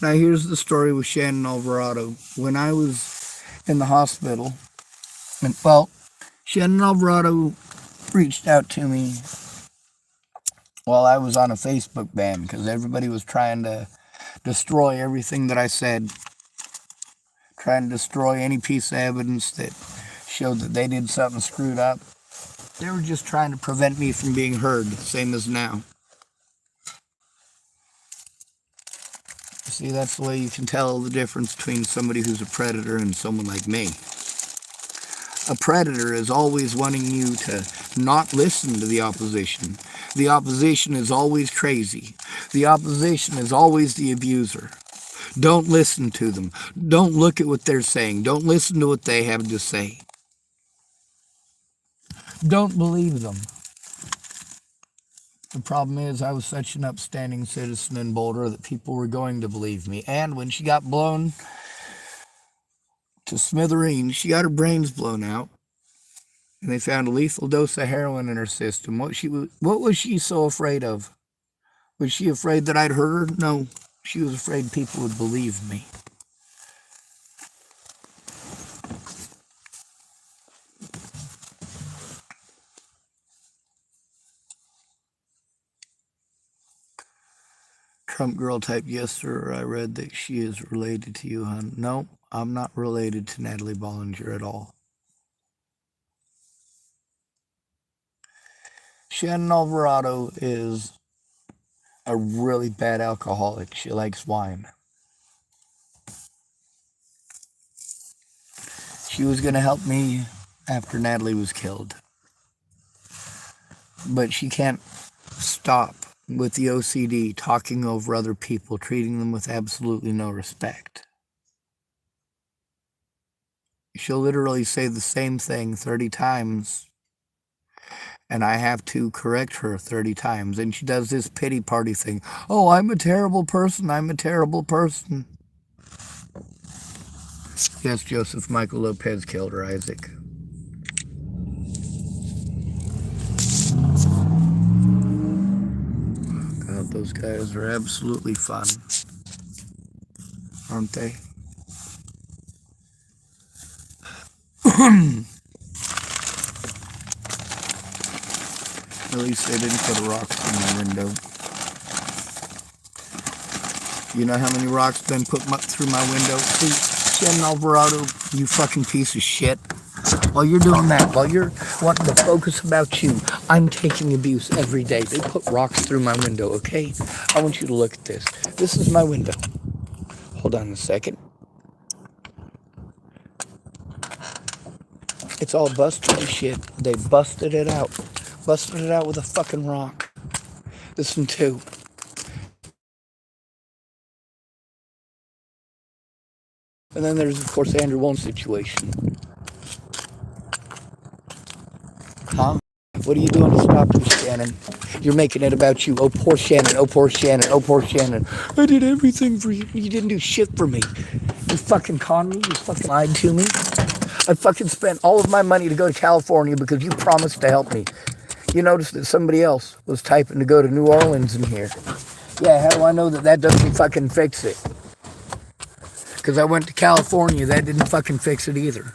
Now here's the story with Shannon Alvarado. When I was in the hospital, and well, Shannon Alvarado reached out to me while I was on a Facebook ban because everybody was trying to destroy everything that I said, trying to destroy any piece of evidence that showed that they did something screwed up. They were just trying to prevent me from being heard, same as now. See, that's the way you can tell the difference between somebody who's a predator and someone like me. A predator is always wanting you to not listen to the opposition. The opposition is always crazy. The opposition is always the abuser. Don't listen to them. Don't look at what they're saying. Don't listen to what they have to say. Don't believe them. The problem is I was such an upstanding citizen in Boulder that people were going to believe me. And when she got blown to smithereens, she got her brains blown out. And they found a lethal dose of heroin in her system. What was she so afraid of? Was she afraid that I'd hurt her? No. She was afraid people would believe me. Trump girl typed, yes, sir. I read that she is related to you, hon. No, I'm not related to Natalie Bollinger at all. Shannon Alvarado is a really bad alcoholic. She likes wine. She was going to help me after Natalie was killed. But she can't stop with the OCD, talking over other people, treating them with absolutely no respect. She'll literally say the same thing 30 times, and I have to correct her 30 times. And she does this pity party thing. Oh, I'm a terrible person. I'm a terrible person. Yes, Joseph Michael Lopez killed her, Isaac. God, those guys are absolutely fun, aren't they? At least they didn't put rocks in my window. You know how many rocks been put through my window? See, Shannon Alvarado, you fucking piece of shit. While you're doing that, while you're wanting to focus about you, I'm taking abuse every day. They put rocks through my window, okay? I want you to look at this. This is my window. Hold on a second. It's all busted to shit. They busted it out. Busted it out with a fucking rock. This one too. And then there's, of course, Andrew Wolnez situation. Huh? What are you doing to stop this, Shannon? You're making it about you. Oh, poor Shannon. Oh, poor Shannon. Oh, poor Shannon. I did everything for you. You didn't do shit for me. You fucking conned me. You fucking lied to me. I fucking spent all of my money to go to California because you promised to help me. You noticed that somebody else was typing to go to New Orleans in here. Yeah, how do I know that that doesn't fucking fix it? Because I went to California. That didn't fucking fix it either.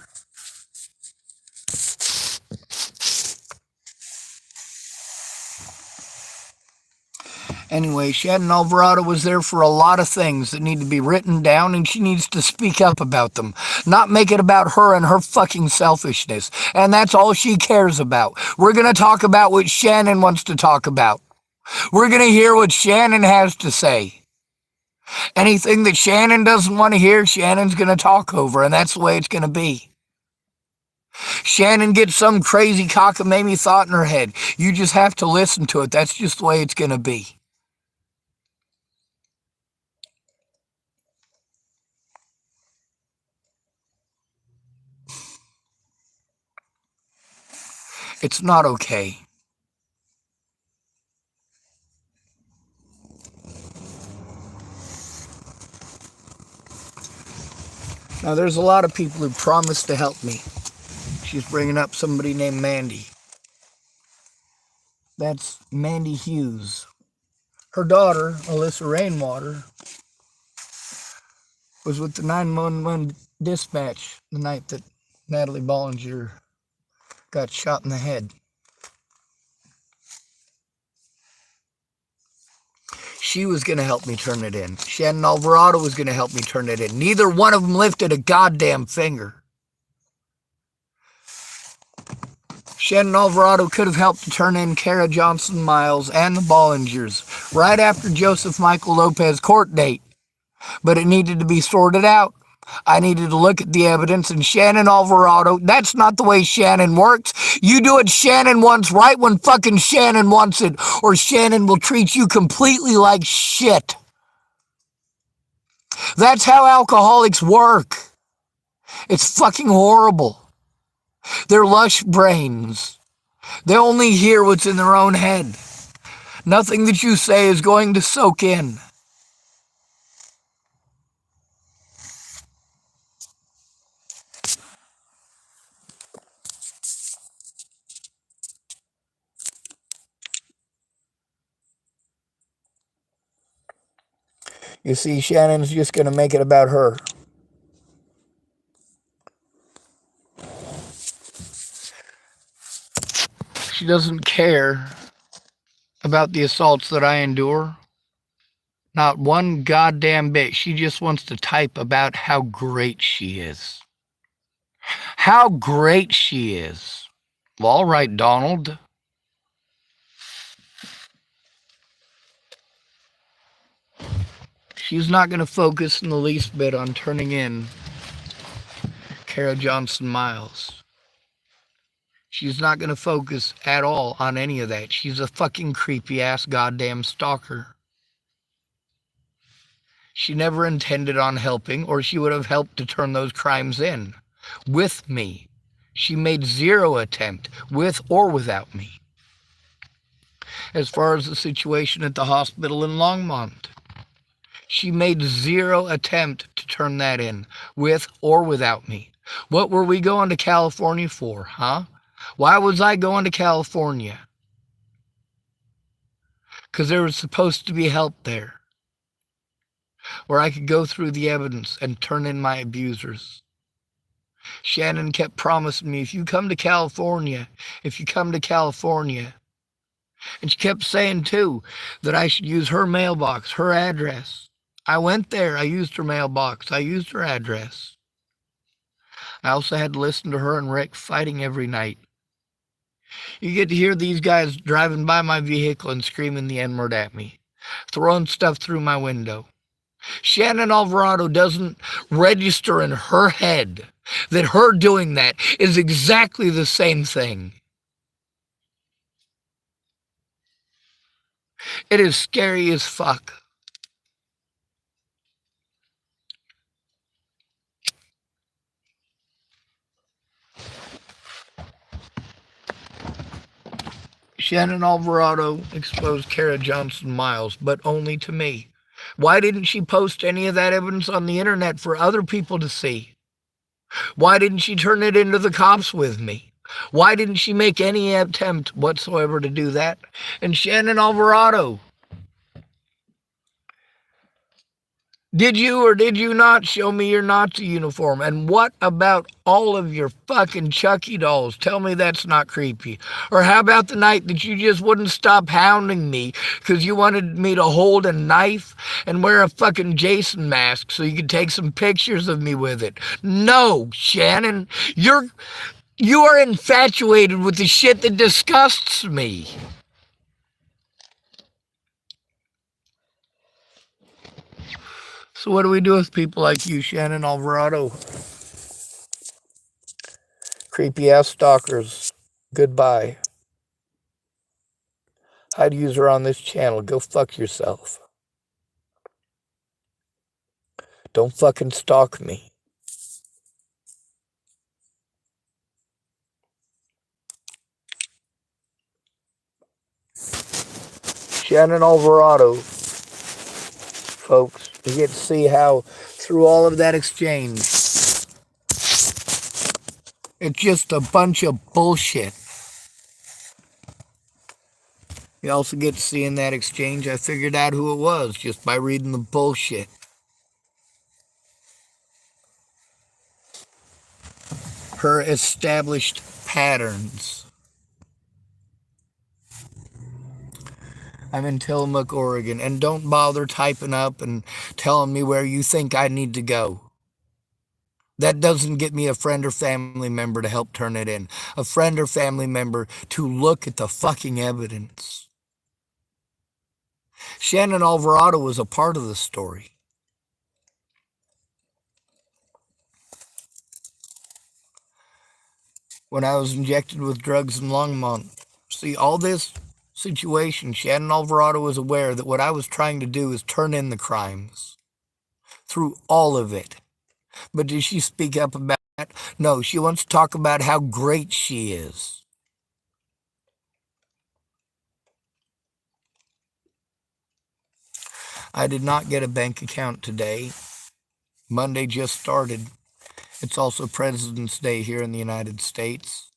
Anyway, Shannon Alvarado was there for a lot of things that need to be written down, and she needs to speak up about them. Not make it about her and her fucking selfishness. And that's all she cares about. We're going to talk about what Shannon wants to talk about. We're going to hear what Shannon has to say. Anything that Shannon doesn't want to hear, Shannon's going to talk over, and that's the way it's going to be. Shannon gets some crazy cockamamie thought in her head. You just have to listen to it. That's just the way it's going to be. It's not okay. Now, there's a lot of people who promised to help me. She's bringing up somebody named Mandy. That's Mandy Hughes. Her daughter, Alyssa Rainwater, was with the 911 dispatch the night that Natalie Bollinger got shot in the head. She was going to help me turn it in. Shannon Alvarado was going to help me turn it in. Neither one of them lifted a goddamn finger. Shannon Alvarado could have helped to turn in Kara Johnson Miles and the Bollingers right after Joseph Michael Lopez court date. But it needed to be sorted out. I needed to look at the evidence, and Shannon Alvarado, that's not the way Shannon works. You do what Shannon wants right when fucking Shannon wants it, or Shannon will treat you completely like shit. That's how alcoholics work. It's fucking horrible. They're lush brains. They only hear what's in their own head. Nothing that you say is going to soak in. You see, Shannon's just going to make it about her. She doesn't care about the assaults that I endure. Not one goddamn bit. She just wants to type about how great she is. How great she is. Well, all right, Donald. She's not going to focus in the least bit on turning in Kara Johnson Miles. She's not going to focus at all on any of that. She's a fucking creepy-ass goddamn stalker. She never intended on helping, or she would have helped to turn those crimes in. With me. She made zero attempt, with or without me. As far as the situation at the hospital in Longmont, she made zero attempt to turn that in, with or without me. What were we going to California for, huh? Why was I going to California? Because there was supposed to be help there, where I could go through the evidence and turn in my abusers. Shannon kept promising me, if you come to California, and she kept saying, too, that I should use her mailbox, her address. I went there. I used her mailbox. I used her address. I also had to listen to her and Rick fighting every night. You get to hear these guys driving by my vehicle and screaming the N-word at me, throwing stuff through my window. Shannon Alvarado doesn't register in her head that her doing that is exactly the same thing. It is scary as fuck. Shannon Alvarado exposed Kara Johnson Miles, but only to me. Why didn't she post any of that evidence on the internet for other people to see? Why didn't she turn it into the cops with me? Why didn't she make any attempt whatsoever to do that? And Shannon Alvarado, did you or did you not show me your Nazi uniform? And what about all of your fucking Chucky dolls? Tell me that's not creepy. Or how about the night that you just wouldn't stop hounding me because you wanted me to hold a knife and wear a fucking Jason mask so you could take some pictures of me with it? No, Shannon, you are infatuated with the shit that disgusts me. So what do we do with people like you, Shannon Alvarado? Creepy-ass stalkers. Goodbye. Hide user on this channel. Go fuck yourself. Don't fucking stalk me. Shannon Alvarado, folks, you get to see how through all of that exchange, it's just a bunch of bullshit. You also get to see in that exchange, I figured out who it was just by reading the bullshit. Her established patterns. I'm in Tillamook, Oregon, and don't bother typing up and telling me where you think I need to go. That doesn't get me a friend or family member to help turn it in. A friend or family member to look at the fucking evidence. Shannon Alvarado was a part of the story. When I was injected with drugs in Longmont. See, all this situation, Shannon Alvarado was aware that what I was trying to do is turn in the crimes. Through all of it. But did she speak up about that? No, she wants to talk about how great she is. I did not get a bank account today. Monday just started. It's also President's Day here in the United States.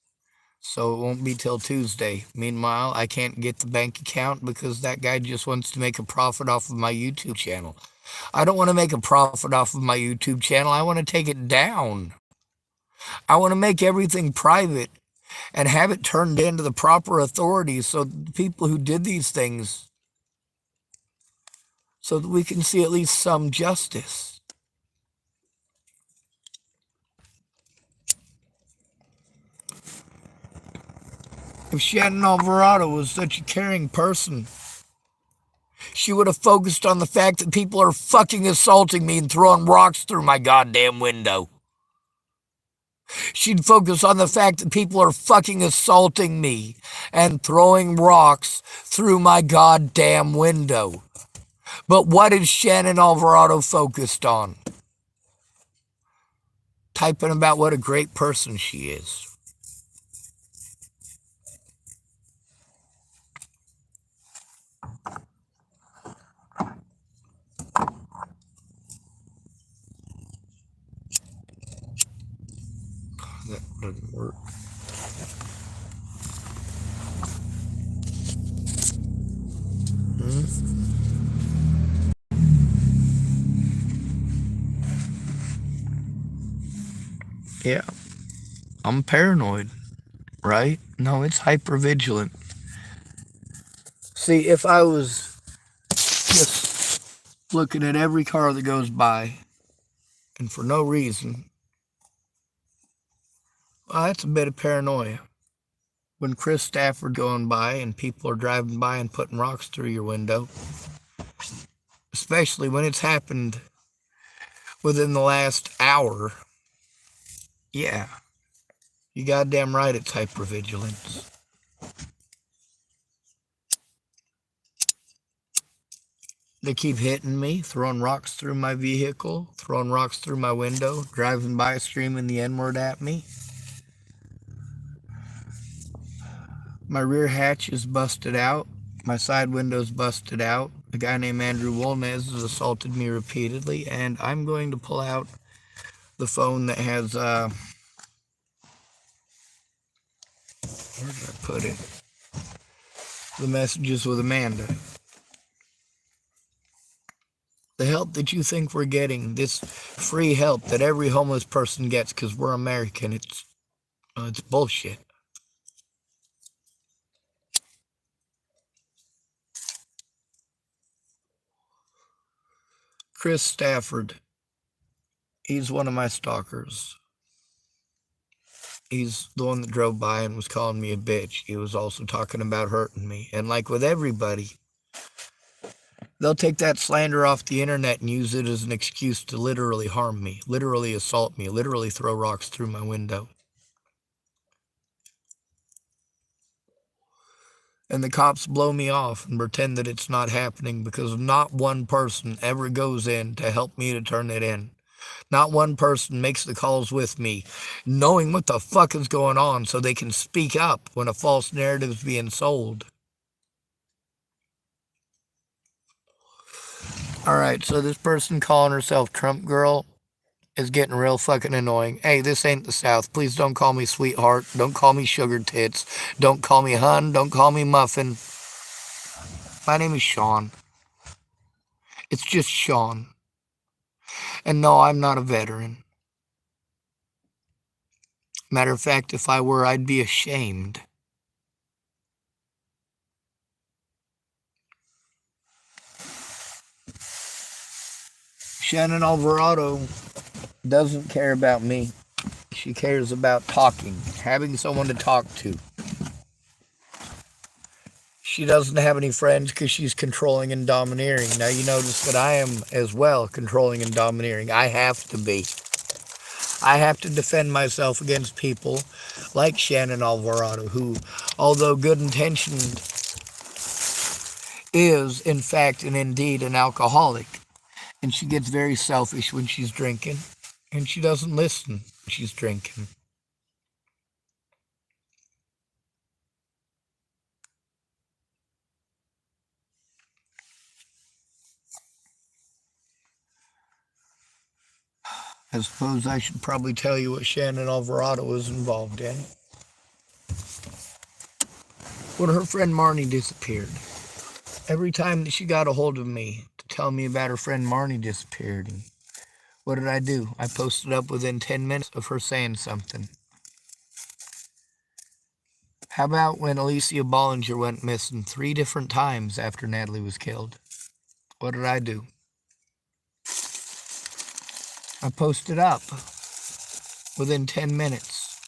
So it won't be till Tuesday. Meanwhile, I can't get the bank account because that guy just wants to make a profit off of my YouTube channel. I don't want to make a profit off of my YouTube channel. I want to take it down. I want to make everything private and have it turned into the proper authorities so the people who did these things, so that we can see at least some justice. If Shannon Alvarado was such a caring person, she would have focused on the fact that people are fucking assaulting me and throwing rocks through my goddamn window. She'd focus on the fact that people are fucking assaulting me and throwing rocks through my goddamn window. But what is Shannon Alvarado focused on? Typing about what a great person she is. That doesn't work. Yeah, I'm paranoid, right? No, it's hypervigilant. See, if I was just looking at every car that goes by, and for no reason, well, that's a bit of paranoia. When Chris Stafford going by and people are driving by and putting rocks through your window, especially when it's happened within the last hour, yeah, you goddamn right it's hypervigilance. They keep hitting me, throwing rocks through my vehicle, throwing rocks through my window, driving by screaming the N-word at me. My rear hatch is busted out. My side window's busted out. A guy named Andrew Wolnez has assaulted me repeatedly, and I'm going to pull out the phone that has, where did I put it? The messages with Amanda. The help that you think we're getting, this free help that every homeless person gets because we're American, it's bullshit. Chris Stafford, he's one of my stalkers. He's the one that drove by and was calling me a bitch. He was also talking about hurting me. And like with everybody, they'll take that slander off the internet and use it as an excuse to literally harm me, literally assault me, literally throw rocks through my window. And the cops blow me off and pretend that it's not happening because not one person ever goes in to help me to turn it in. Not one person makes the calls with me, knowing what the fuck is going on so they can speak up when a false narrative is being sold. Alright, so this person calling herself Trump Girl is getting real fucking annoying. Hey, this ain't the South. Please don't call me sweetheart. Don't call me sugar tits. Don't call me hun. Don't call me muffin. My name is Sean. It's just Sean. And no, I'm not a veteran. Matter of fact, if I were, I'd be ashamed. Shannon Alvarado doesn't care about me. She cares about talking, having someone to talk to. She doesn't have any friends because she's controlling and domineering. Now you notice that I am as well controlling and domineering. I have to be. I have to defend myself against people like Shannon Alvarado, who, although good intentioned, is in fact and indeed an alcoholic. And she gets very selfish when she's drinking, and she doesn't listen when she's drinking. I suppose I should probably tell you what Shannon Alvarado was involved in. When her friend Marnie disappeared, every time that she got a hold of me to telling me about her friend Marnie disappeared. And what did I do? I posted up within 10 minutes of her saying something. How about when Alicia Bollinger went missing 3 different times after Natalie was killed? What did I do? I posted up within 10 minutes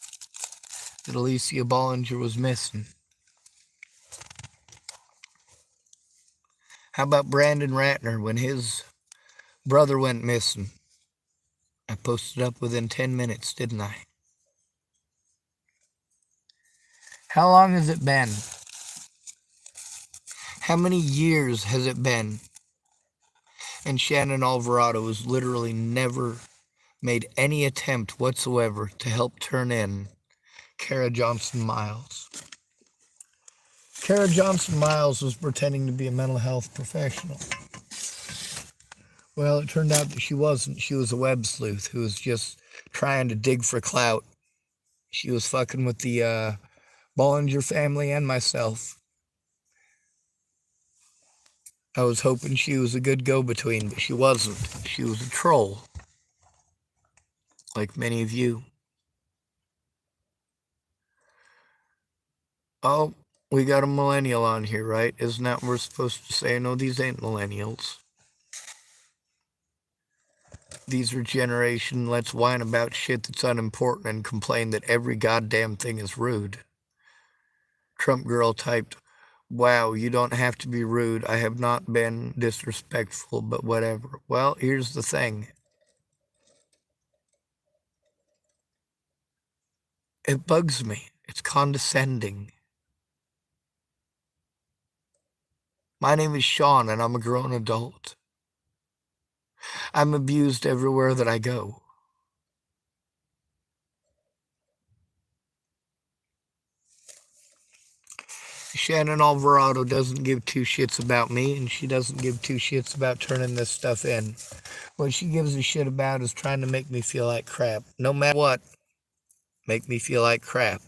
that Alicia Bollinger was missing. How about Brandon Ratner when his brother went missing? I posted up within 10 minutes, didn't I? How long has it been? How many years has it been? And Shannon Alvarado has literally never made any attempt whatsoever to help turn in Kara Johnson Miles. Kara Johnson Miles was pretending to be a mental health professional. Well, it turned out that she wasn't. She was a web sleuth who was just trying to dig for clout. She was fucking with the Bollinger family and myself. I was hoping she was a good go-between, but she wasn't. She was a troll, like many of you. Oh, we got a millennial on here, right? Isn't that what we're supposed to say? No, these ain't millennials. These are generation let's whine about shit that's unimportant and complain that every goddamn thing is rude. Trump girl typed, "Wow, you don't have to be rude. I have not been disrespectful, but whatever." Well, here's the thing. It bugs me. It's condescending. My name is Sean, and I'm a grown adult. I'm abused everywhere that I go. Shannon Alvarado doesn't give 2 shits about me, and she doesn't give 2 shits about turning this stuff in. What she gives a shit about is trying to make me feel like crap. No matter what, make me feel like crap.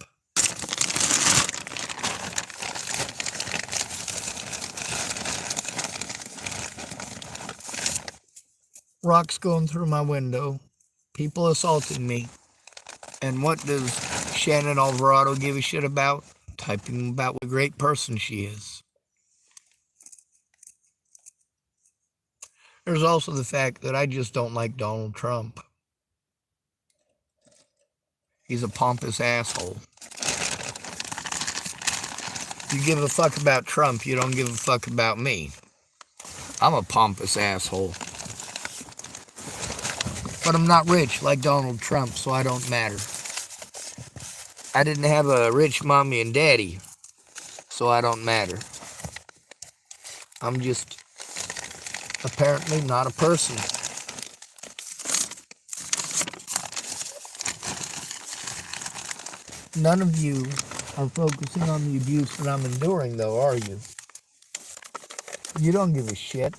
Rocks going through my window. People assaulting me. And what does Shannon Alvarado give a shit about? Typing about what a great person she is. There's also the fact that I just don't like Donald Trump. He's a pompous asshole. You give a fuck about Trump, you don't give a fuck about me. I'm a pompous asshole. But I'm not rich like Donald Trump, so I don't matter. I didn't have a rich mommy and daddy, so I don't matter. I'm just apparently not a person. None of you are focusing on the abuse that I'm enduring, though, are you? You don't give a shit.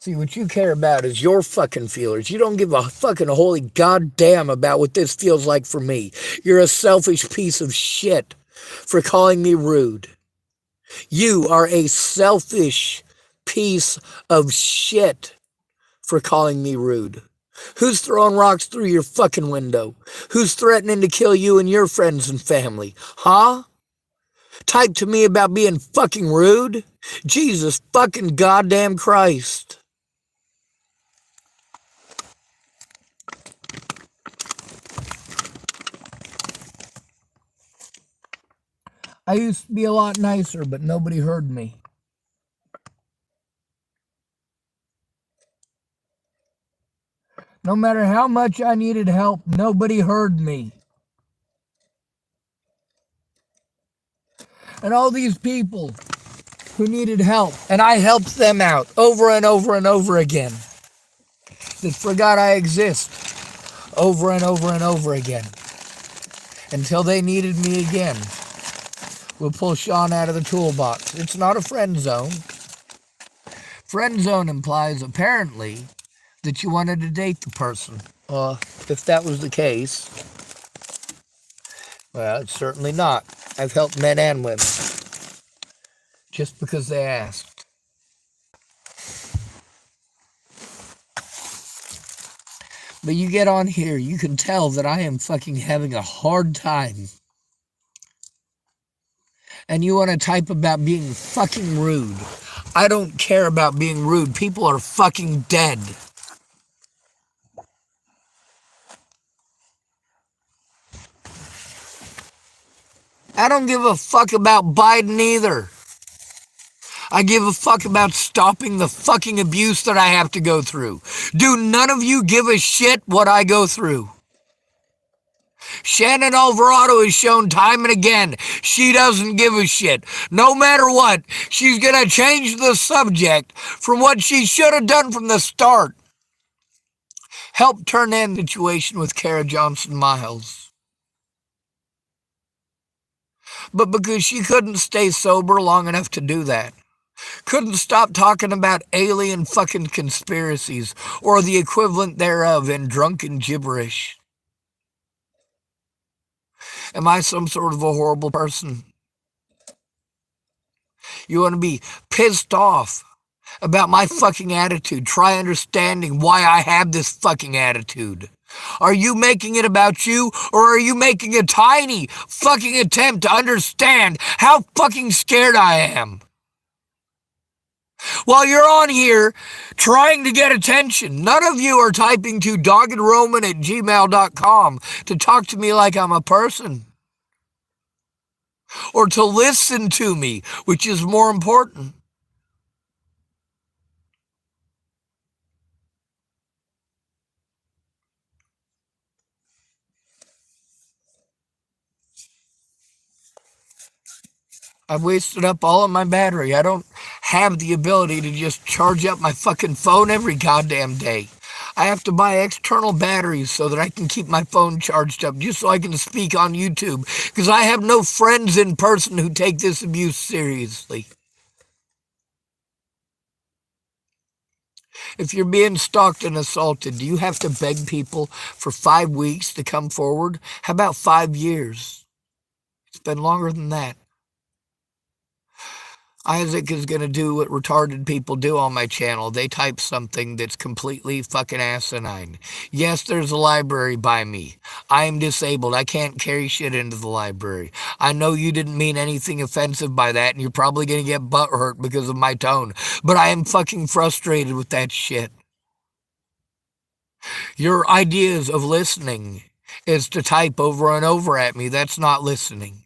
See, what you care about is your fucking feelers. You don't give a fucking holy goddamn about what this feels like for me. You're a selfish piece of shit for calling me rude. You are a selfish piece of shit for calling me rude. Who's throwing rocks through your fucking window? Who's threatening to kill you and your friends and family? Huh? Type to me about being fucking rude? Jesus fucking goddamn Christ. I used to be a lot nicer, but nobody heard me. No matter how much I needed help, nobody heard me. And all these people who needed help, and I helped them out over and over and over again, that forgot I exist over and over and over again, until they needed me again. We'll pull Sean out of the toolbox. It's not a friend zone. Friend zone implies, apparently, that you wanted to date the person. If that was the case, well, it's certainly not. I've helped men and women, just because they asked. But you get on here, you can tell that I am fucking having a hard time. And you want to type about being fucking rude. I don't care about being rude. People are fucking dead. I don't give a fuck about Biden either. I give a fuck about stopping the fucking abuse that I have to go through. Do none of you give a shit what I go through? Shannon Alvarado has shown time and again she doesn't give a shit. No matter what, she's going to change the subject from what she should have done from the start. Help turn in the situation with Kara Johnson Miles. But because she couldn't stay sober long enough to do that. Couldn't stop talking about alien fucking conspiracies or the equivalent thereof in drunken gibberish. Am I some sort of a horrible person? You want to be pissed off about my fucking attitude? Try understanding why I have this fucking attitude. Are you making it about you, or are you making a tiny fucking attempt to understand how fucking scared I am? While you're on here trying to get attention, none of you are typing to doggedroman@gmail.com to talk to me like I'm a person. Or to listen to me, which is more important. I've wasted up all of my battery. I don't have the ability to just charge up my fucking phone every goddamn day. I have to buy external batteries so that I can keep my phone charged up just so I can speak on YouTube, because I have no friends in person who take this abuse seriously. If you're being stalked and assaulted, do you have to beg people for 5 weeks to come forward? How about 5 years? It's been longer than that. Isaac is going to do what retarded people do on my channel. They type something that's completely fucking asinine. Yes, there's a library by me. I am disabled. I can't carry shit into the library. I know you didn't mean anything offensive by that, and you're probably going to get butthurt because of my tone. But I am fucking frustrated with that shit. Your ideas of listening is to type over and over at me. That's not listening.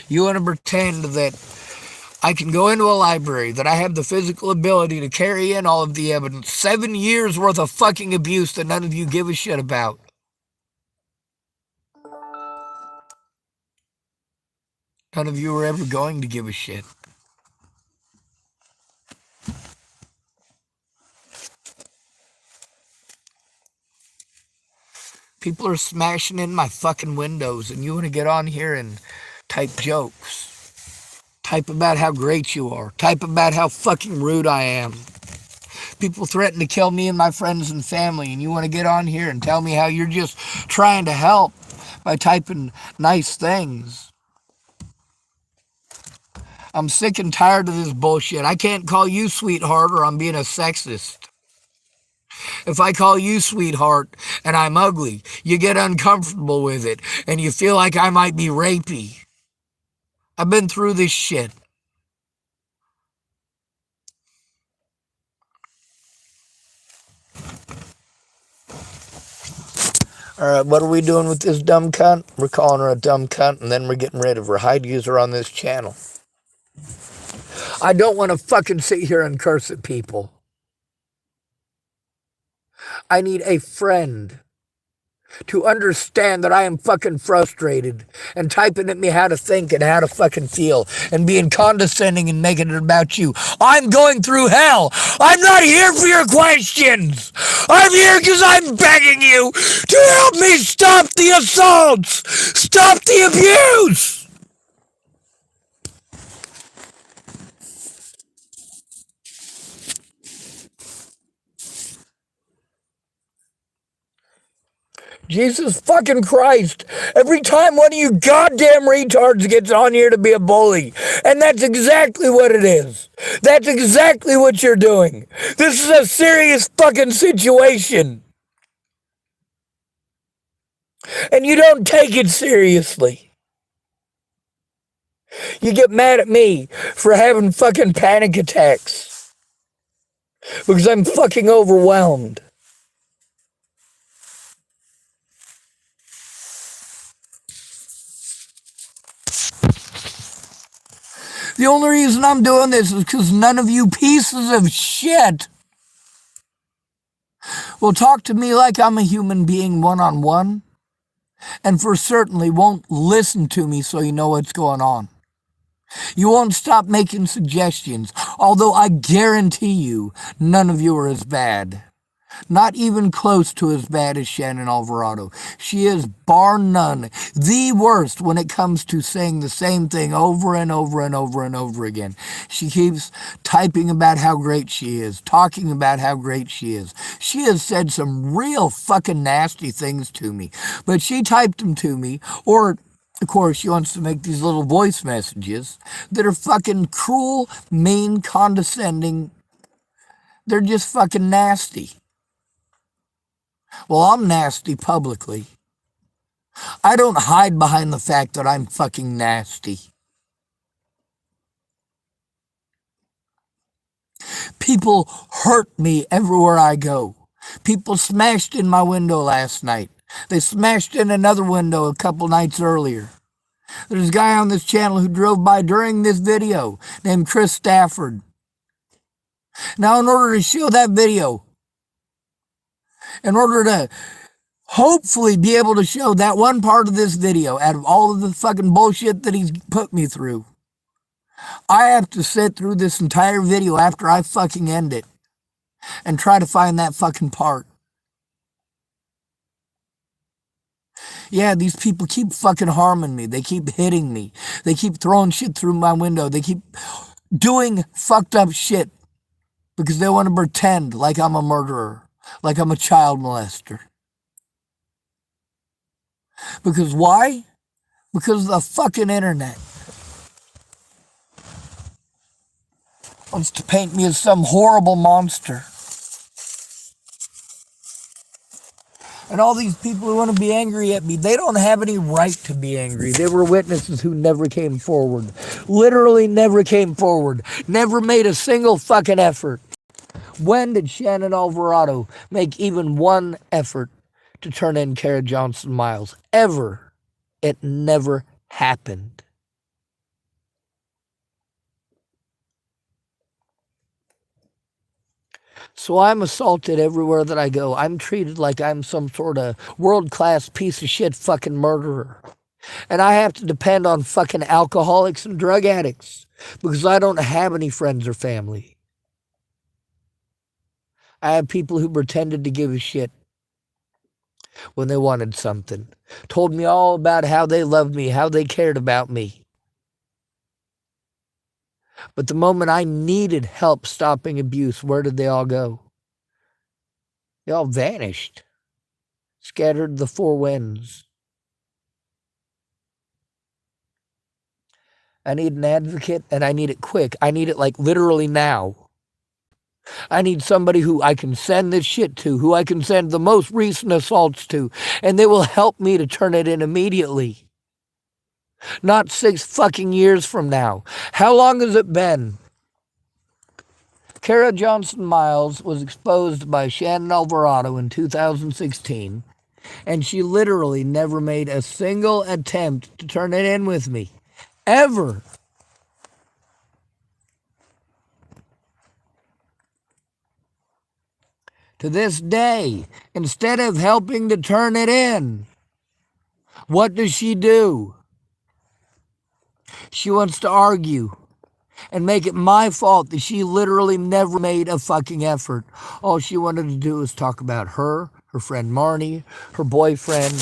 You want to pretend that I can go into a library, that I have the physical ability to carry in all of the evidence. 7 years worth of fucking abuse that none of you give a shit about. None of you are ever going to give a shit. People are smashing in my fucking windows, and you want to get on here and type jokes. Type about how great you are. Type about how fucking rude I am. People threaten to kill me and my friends and family, and you want to get on here and tell me how you're just trying to help by typing nice things. I'm sick and tired of this bullshit. I can't call you sweetheart or I'm being a sexist. If I call you sweetheart and I'm ugly, you get uncomfortable with it and you feel like I might be rapey. I've been through this shit. Alright, what are we doing with this dumb cunt? We're calling her a dumb cunt, and then we're getting rid of her. Hide user on this channel. I don't want to fucking sit here and curse at people. I need a friend to understand that I am fucking frustrated and typing at me how to think and how to fucking feel and being condescending and making it about you. I'm going through hell. I'm not here for your questions. I'm here because I'm begging you to help me stop the assaults, stop the abuse. Jesus fucking Christ. Every time one of you goddamn retards gets on here to be a bully. And that's exactly what it is. That's exactly what you're doing. This is a serious fucking situation. And you don't take it seriously. You get mad at me for having fucking panic attacks. Because I'm fucking overwhelmed. The only reason I'm doing this is because none of you pieces of shit will talk to me like I'm a human being one-on-one, and for certainly won't listen to me so you know what's going on. You won't stop making suggestions, although I guarantee you none of you are as bad. Not even close to as bad as Shannon Alvarado. She is, bar none, the worst when it comes to saying the same thing over and over and over and over again. She keeps typing about how great she is, talking about how great she is. She has said some real fucking nasty things to me, but she typed them to me, or of course, she wants to make these little voice messages that are fucking cruel, mean, condescending. They're just fucking nasty. Well, I'm nasty publicly. I don't hide behind the fact that I'm fucking nasty. People hurt me everywhere I go. People smashed in my window last night. They smashed in another window a couple nights earlier. There's a guy on this channel who drove by during this video named Chris Stafford. Now, in order to show that video, in order to hopefully be able to show that one part of this video out of all of the fucking bullshit that he's put me through, I have to sit through this entire video after I fucking end it and try to find that fucking part. Yeah, these people keep fucking harming me. They keep hitting me. They keep throwing shit through my window. They keep doing fucked up shit because they want to pretend like I'm a murderer, like I'm a child molester. Because why? Because of the fucking internet. Wants to paint me as some horrible monster. And all these people who want to be angry at me, they don't have any right to be angry. They were witnesses who never came forward. Literally never came forward. Never made a single fucking effort. When did Shannon Alvarado make even one effort to turn in Kara Johnson Miles? Ever. It never happened. So I'm assaulted everywhere that I go. I'm treated like I'm some sort of world-class piece of shit fucking murderer. And I have to depend on fucking alcoholics and drug addicts because I don't have any friends or family. I have people who pretended to give a shit when they wanted something. Told me all about how they loved me, how they cared about me. But the moment I needed help stopping abuse, where did they all go? They all vanished. Scattered the four winds. I need an advocate, and I need it quick. I need it like literally now. I need somebody who I can send this shit to, who I can send the most recent assaults to, and they will help me to turn it in immediately. Not 6 fucking years from now. How long has it been? Kara Johnson Miles was exposed by Shannon Alvarado in 2016, and she literally never made a single attempt to turn it in with me. Ever. To this day, instead of helping to turn it in, what does she do? She wants to argue and make it my fault that she literally never made a fucking effort. All she wanted to do was talk about her friend Marnie, her boyfriend.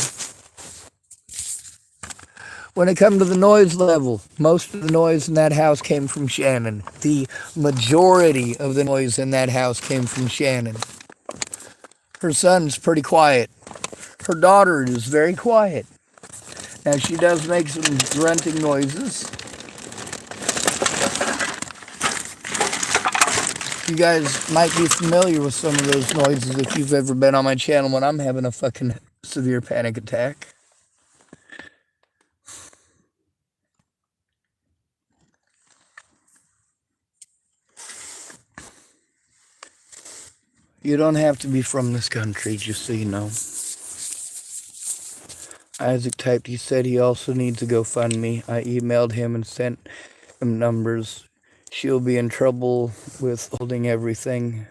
When it comes to the noise level, most of the noise in that house came from Shannon. The majority of the noise in that house came from Shannon. Her son's pretty quiet. Her daughter is very quiet. Now, she does make some grunting noises. You guys might be familiar with some of those noises if you've ever been on my channel when I'm having a fucking severe panic attack. You don't have to be from this country, just so you know. Isaac typed, he said he also needs a GoFundMe. I emailed him and sent him numbers. She'll be in trouble with holding everything.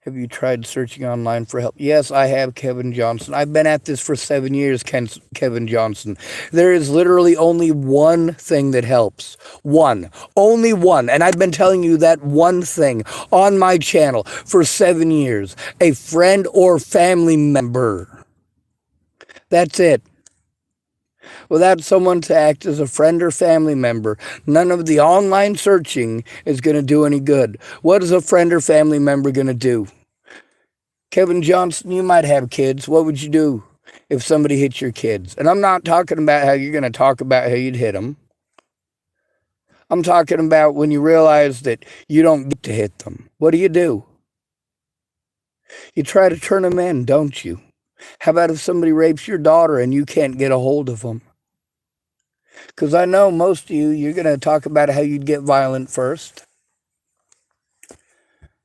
Have you tried searching online for help? Yes, I have, Kevin Johnson. I've been at this for 7 years, Kevin Johnson. There is literally only one thing that helps. One. Only one. And I've been telling you that one thing on my channel for 7 years. A friend or family member. That's it. Without someone to act as a friend or family member, none of the online searching is going to do any good. What is a friend or family member going to do? Kevin Johnson, you might have kids. What would you do if somebody hit your kids? And I'm not talking about how you're going to talk about how you'd hit them. I'm talking about when you realize that you don't get to hit them. What do? You try to turn them in, don't you? How about if somebody rapes your daughter and you can't get a hold of them? Because I know most of you, you're going to talk about how you'd get violent first.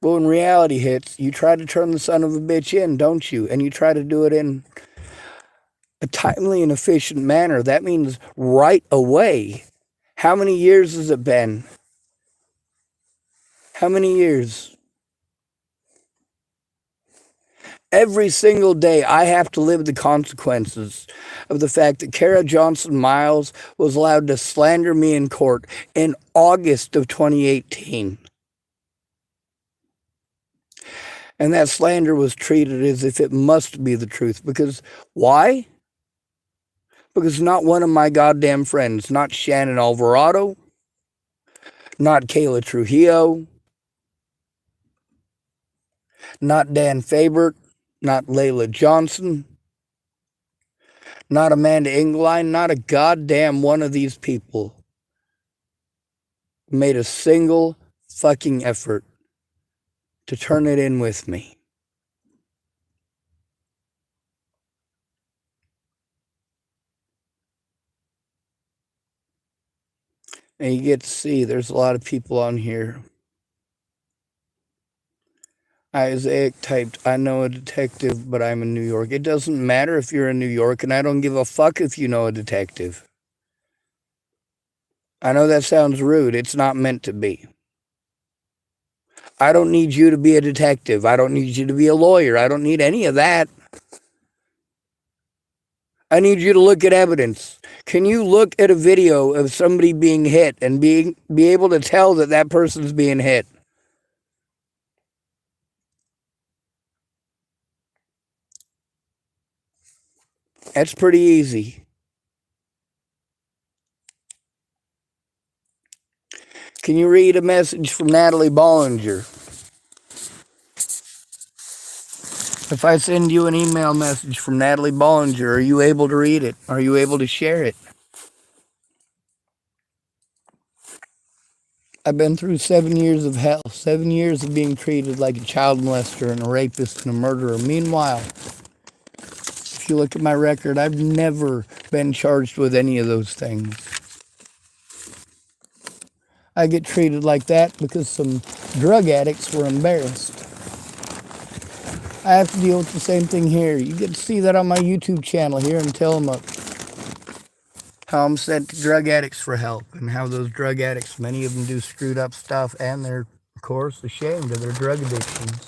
But when reality hits, you try to turn the son of a bitch in, don't you? And you try to do it in a timely and efficient manner. That means right away. How many years has it been? How many years? Every single day, I have to live the consequences of the fact that Kara Johnson Miles was allowed to slander me in court in August of 2018. And that slander was treated as if it must be the truth. Because why? Because not one of my goddamn friends, not Shannon Alvarado, not Kayla Trujillo, not Dan Fabert, not Layla Johnson, not Amanda Ingline, not a goddamn one of these people made a single fucking effort to turn it in with me. And you get to see there's a lot of people on here. Isaac typed, I know a detective, but I'm in New York. It doesn't matter if you're in New York, and I don't give a fuck if you know a detective. I know that sounds rude. It's not meant to be. I don't need you to be a detective. I don't need you to be a lawyer. I don't need any of that. I need you to look at evidence. Can you look at a video of somebody being hit and be able to tell that that person's being hit? That's pretty easy. Can you read a message from Natalie Bollinger? If I send you an email message from Natalie Bollinger, are you able to read it? Are you able to share it? I've been through 7 years of hell, 7 years of being treated like a child molester and a rapist and a murderer. Meanwhile, if you look at my record, I've never been charged with any of those things. I get treated like that because some drug addicts were embarrassed. I have to deal with the same thing here. You get to see that on my YouTube channel here and tell them how I'm sent to drug addicts for help and how those drug addicts, many of them do screwed up stuff and they're, of course, ashamed of their drug addictions.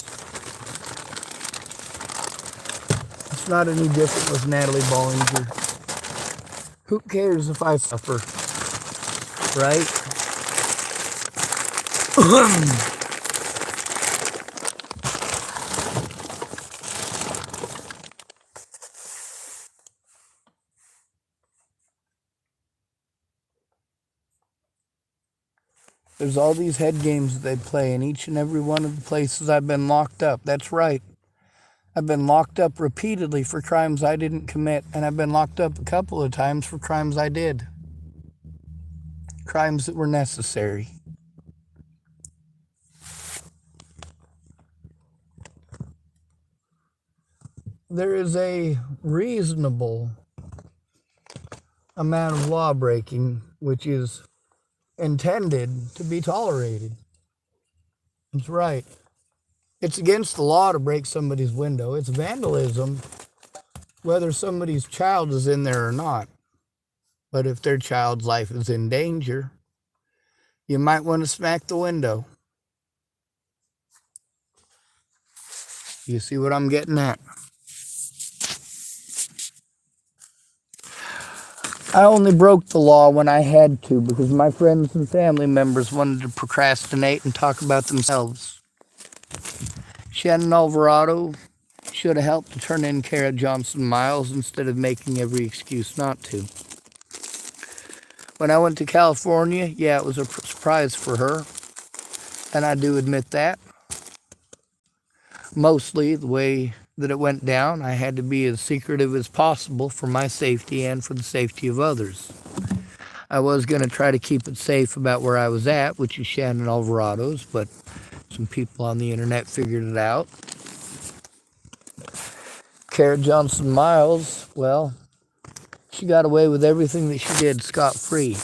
It's not any different with Natalie Bollinger. Who cares if I suffer, right? There's all these head games that they play in each and every one of the places I've been locked up. That's right. I've been locked up repeatedly for crimes I didn't commit, and I've been locked up a couple of times for crimes I did. Crimes that were necessary. There is a reasonable amount of law breaking which is intended to be tolerated. That's right. It's against the law to break somebody's window. It's vandalism, whether somebody's child is in there or not. But if their child's life is in danger, you might want to smack the window. You see what I'm getting at? I only broke the law when I had to because my friends and family members wanted to procrastinate and talk about themselves. Shannon Alvarado should have helped to turn in Kara Johnson Miles instead of making every excuse not to. When I went to California, yeah, it was a surprise for her, and I do admit that. Mostly the way that it went down, I had to be as secretive as possible for my safety and for the safety of others. I was going to try to keep it safe about where I was at, which is Shannon Alvarado's, but some people on the internet figured it out. Kara Johnson Miles, well, she got away with everything that she did scot-free.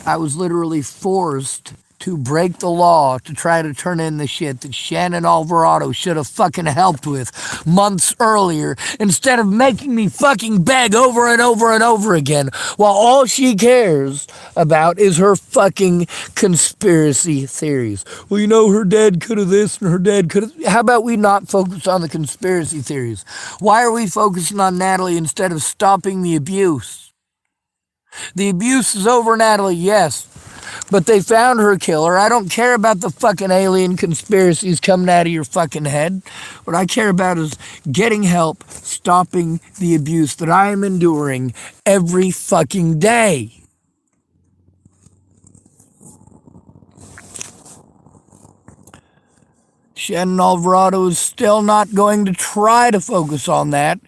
I was literally forced to break the law to try to turn in the shit that Shannon Alvarado should have fucking helped with months earlier instead of making me fucking beg over and over and over again while all she cares about is her fucking conspiracy theories. Well, you know, her dad could have this and her dad could have... How about we not focus on the conspiracy theories? Why are we focusing on Natalie instead of stopping the abuse? The abuse is over, Natalie, yes. But they found her killer. I don't care about the fucking alien conspiracies coming out of your fucking head. What I care about is getting help, stopping the abuse that I am enduring every fucking day. Shannon Alvarado is still not going to try to focus on that.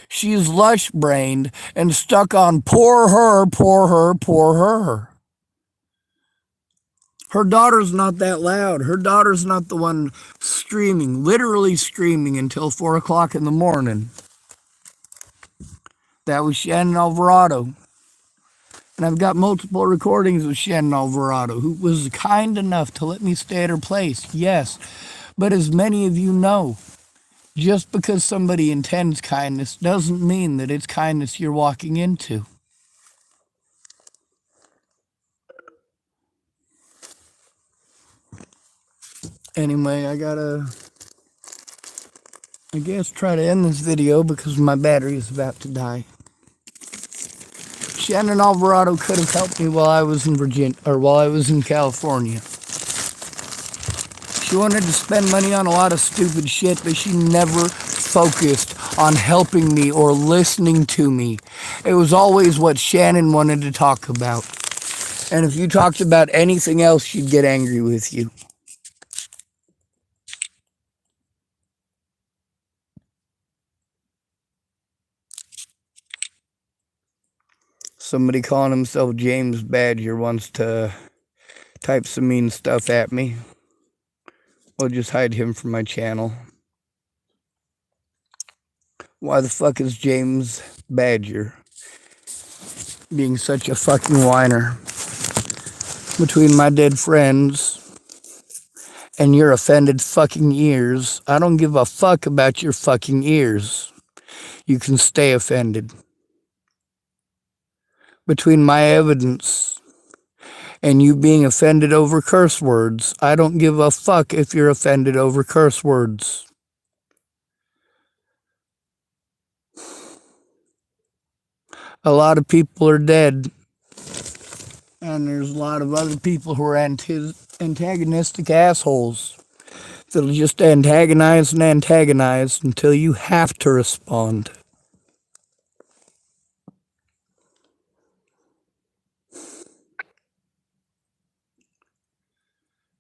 She's lush-brained and stuck on poor her, poor her, poor her. Her daughter's not that loud. Her daughter's not the one screaming, literally screaming until 4 o'clock in the morning. That was Shannon Alvarado. And I've got multiple recordings of Shannon Alvarado, who was kind enough to let me stay at her place, yes. But as many of you know, just because somebody intends kindness doesn't mean that it's kindness you're walking into. Anyway, I guess try to end this video because my battery is about to die. Shannon Alvarado could have helped me while I was in California. She wanted to spend money on a lot of stupid shit, but she never focused on helping me or listening to me. It was always what Shannon wanted to talk about. And if you talked about anything else, she'd get angry with you. Somebody calling himself James Badger wants to type some mean stuff at me. We'll just hide him from my channel. Why the fuck is James Badger being such a fucking whiner? Between my dead friends and your offended fucking ears, I don't give a fuck about your fucking ears. You can stay offended. Between my evidence and you being offended over curse words, I don't give a fuck if you're offended over curse words. A lot of people are dead, and there's a lot of other people who are antagonistic assholes that'll just antagonize and antagonize until you have to respond.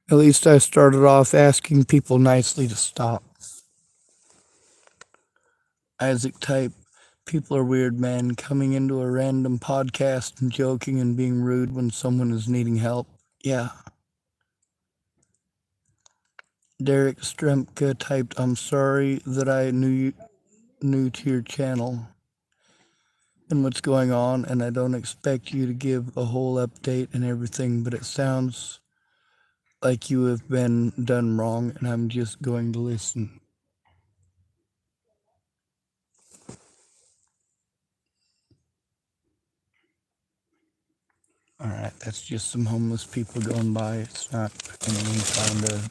At least I started off asking people nicely to stop. Isaac type, people are weird, man, coming into a random podcast and joking and being rude when someone is needing help. Yeah. Derek Stremka typed, I'm sorry that I new to your channel and what's going on, and I don't expect you to give a whole update and everything, but it sounds like you have been done wrong, and I'm just going to listen. All right, that's just some homeless people going by. It's not anyone trying to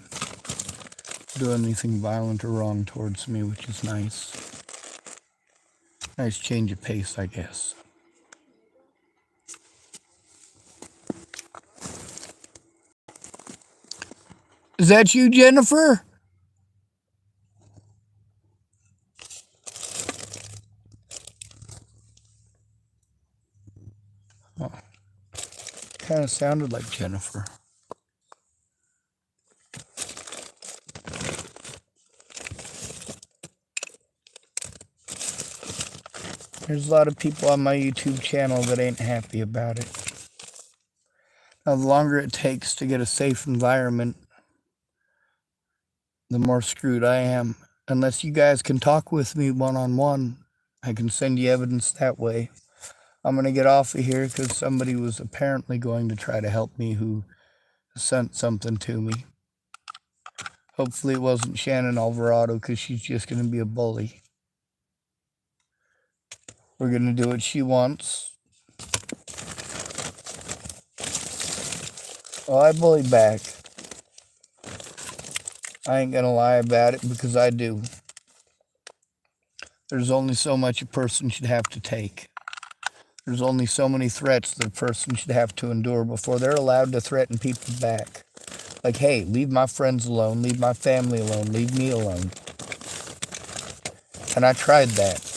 do anything violent or wrong towards me, which is nice. Nice change of pace, I guess. Is that you, Jennifer? Oh, kind of sounded like Jennifer. There's a lot of people on my YouTube channel that ain't happy about it. Now, the longer it takes to get a safe environment, the more screwed I am. Unless you guys can talk with me one-on-one, I can send you evidence that way. I'm going to get off of here because somebody was apparently going to try to help me who sent something to me. Hopefully it wasn't Shannon Alvarado because she's just going to be a bully. We're going to do what she wants. Well, I bully back. I ain't going to lie about it because I do. There's only so much a person should have to take. There's only so many threats that a person should have to endure before they're allowed to threaten people back. Like, hey, leave my friends alone, leave my family alone, leave me alone. And I tried that.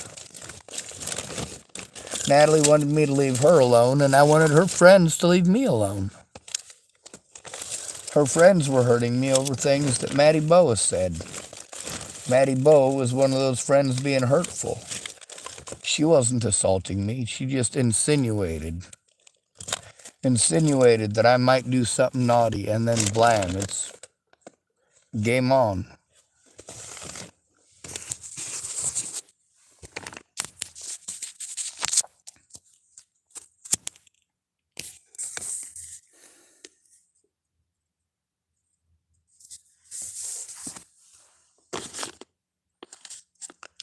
Natalie wanted me to leave her alone, and I wanted her friends to leave me alone. Her friends were hurting me over things that Maddie Boa said. Maddie Boa was one of those friends being hurtful. She wasn't assaulting me, she just insinuated that I might do something naughty, and then blam, it's game on.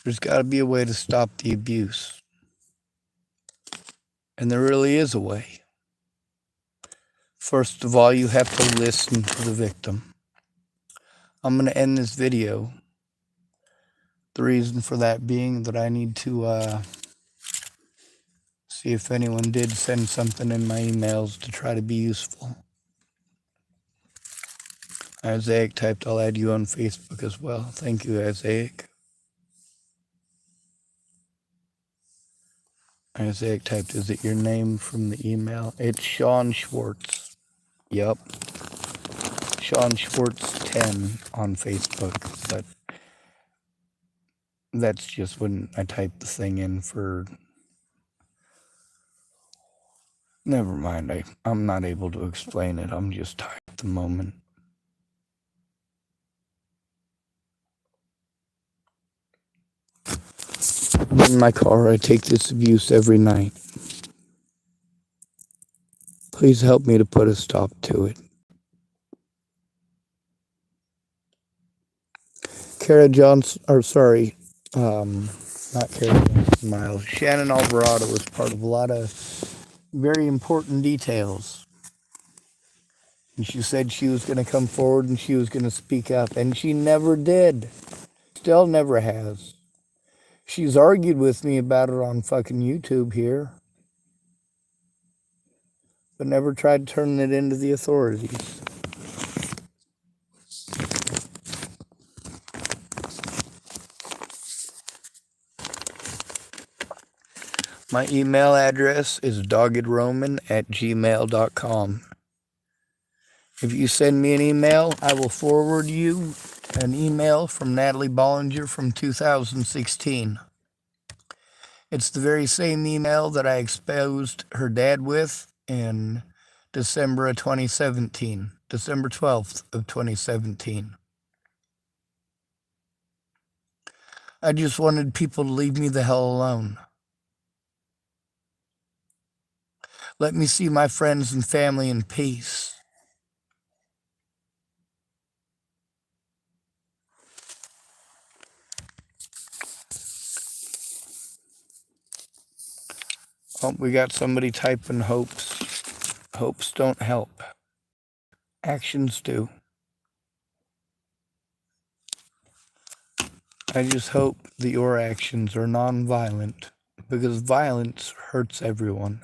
There's got to be a way to stop the abuse. And there really is a way. First of all, you have to listen to the victim. I'm going to end this video. The reason for that being that I need to see if anyone did send something in my emails to try to be useful. Isaac typed, I'll add you on Facebook as well. Thank you, Isaac. Isaac typed, is it your name from the email? It's Sean Schwartz. Yep. Sean Schwartz 10 on Facebook, but that's just when I type the thing in for... Never mind, I'm not able to explain it. I'm just tired at the moment. In my car, I take this abuse every night. Please help me to put a stop to it. Kara Johnson, or sorry, not Kara Johnson Miles. Shannon Alvarado was part of a lot of very important details. And she said she was going to come forward and she was going to speak up. And she never did. Still never has. She's argued with me about it on fucking YouTube here. But never tried turning it into the authorities. My email address is doggedroman@gmail.com. If you send me an email, I will forward you an email from Natalie Bollinger from 2016. It's the very same email that I exposed her dad with in December of 2017, December 12th of 2017. I just wanted people to leave me the hell alone. Let me see my friends and family in peace. Oh, we got somebody typing hopes. Hopes don't help. Actions do. I just hope that your actions are non-violent, because violence hurts everyone.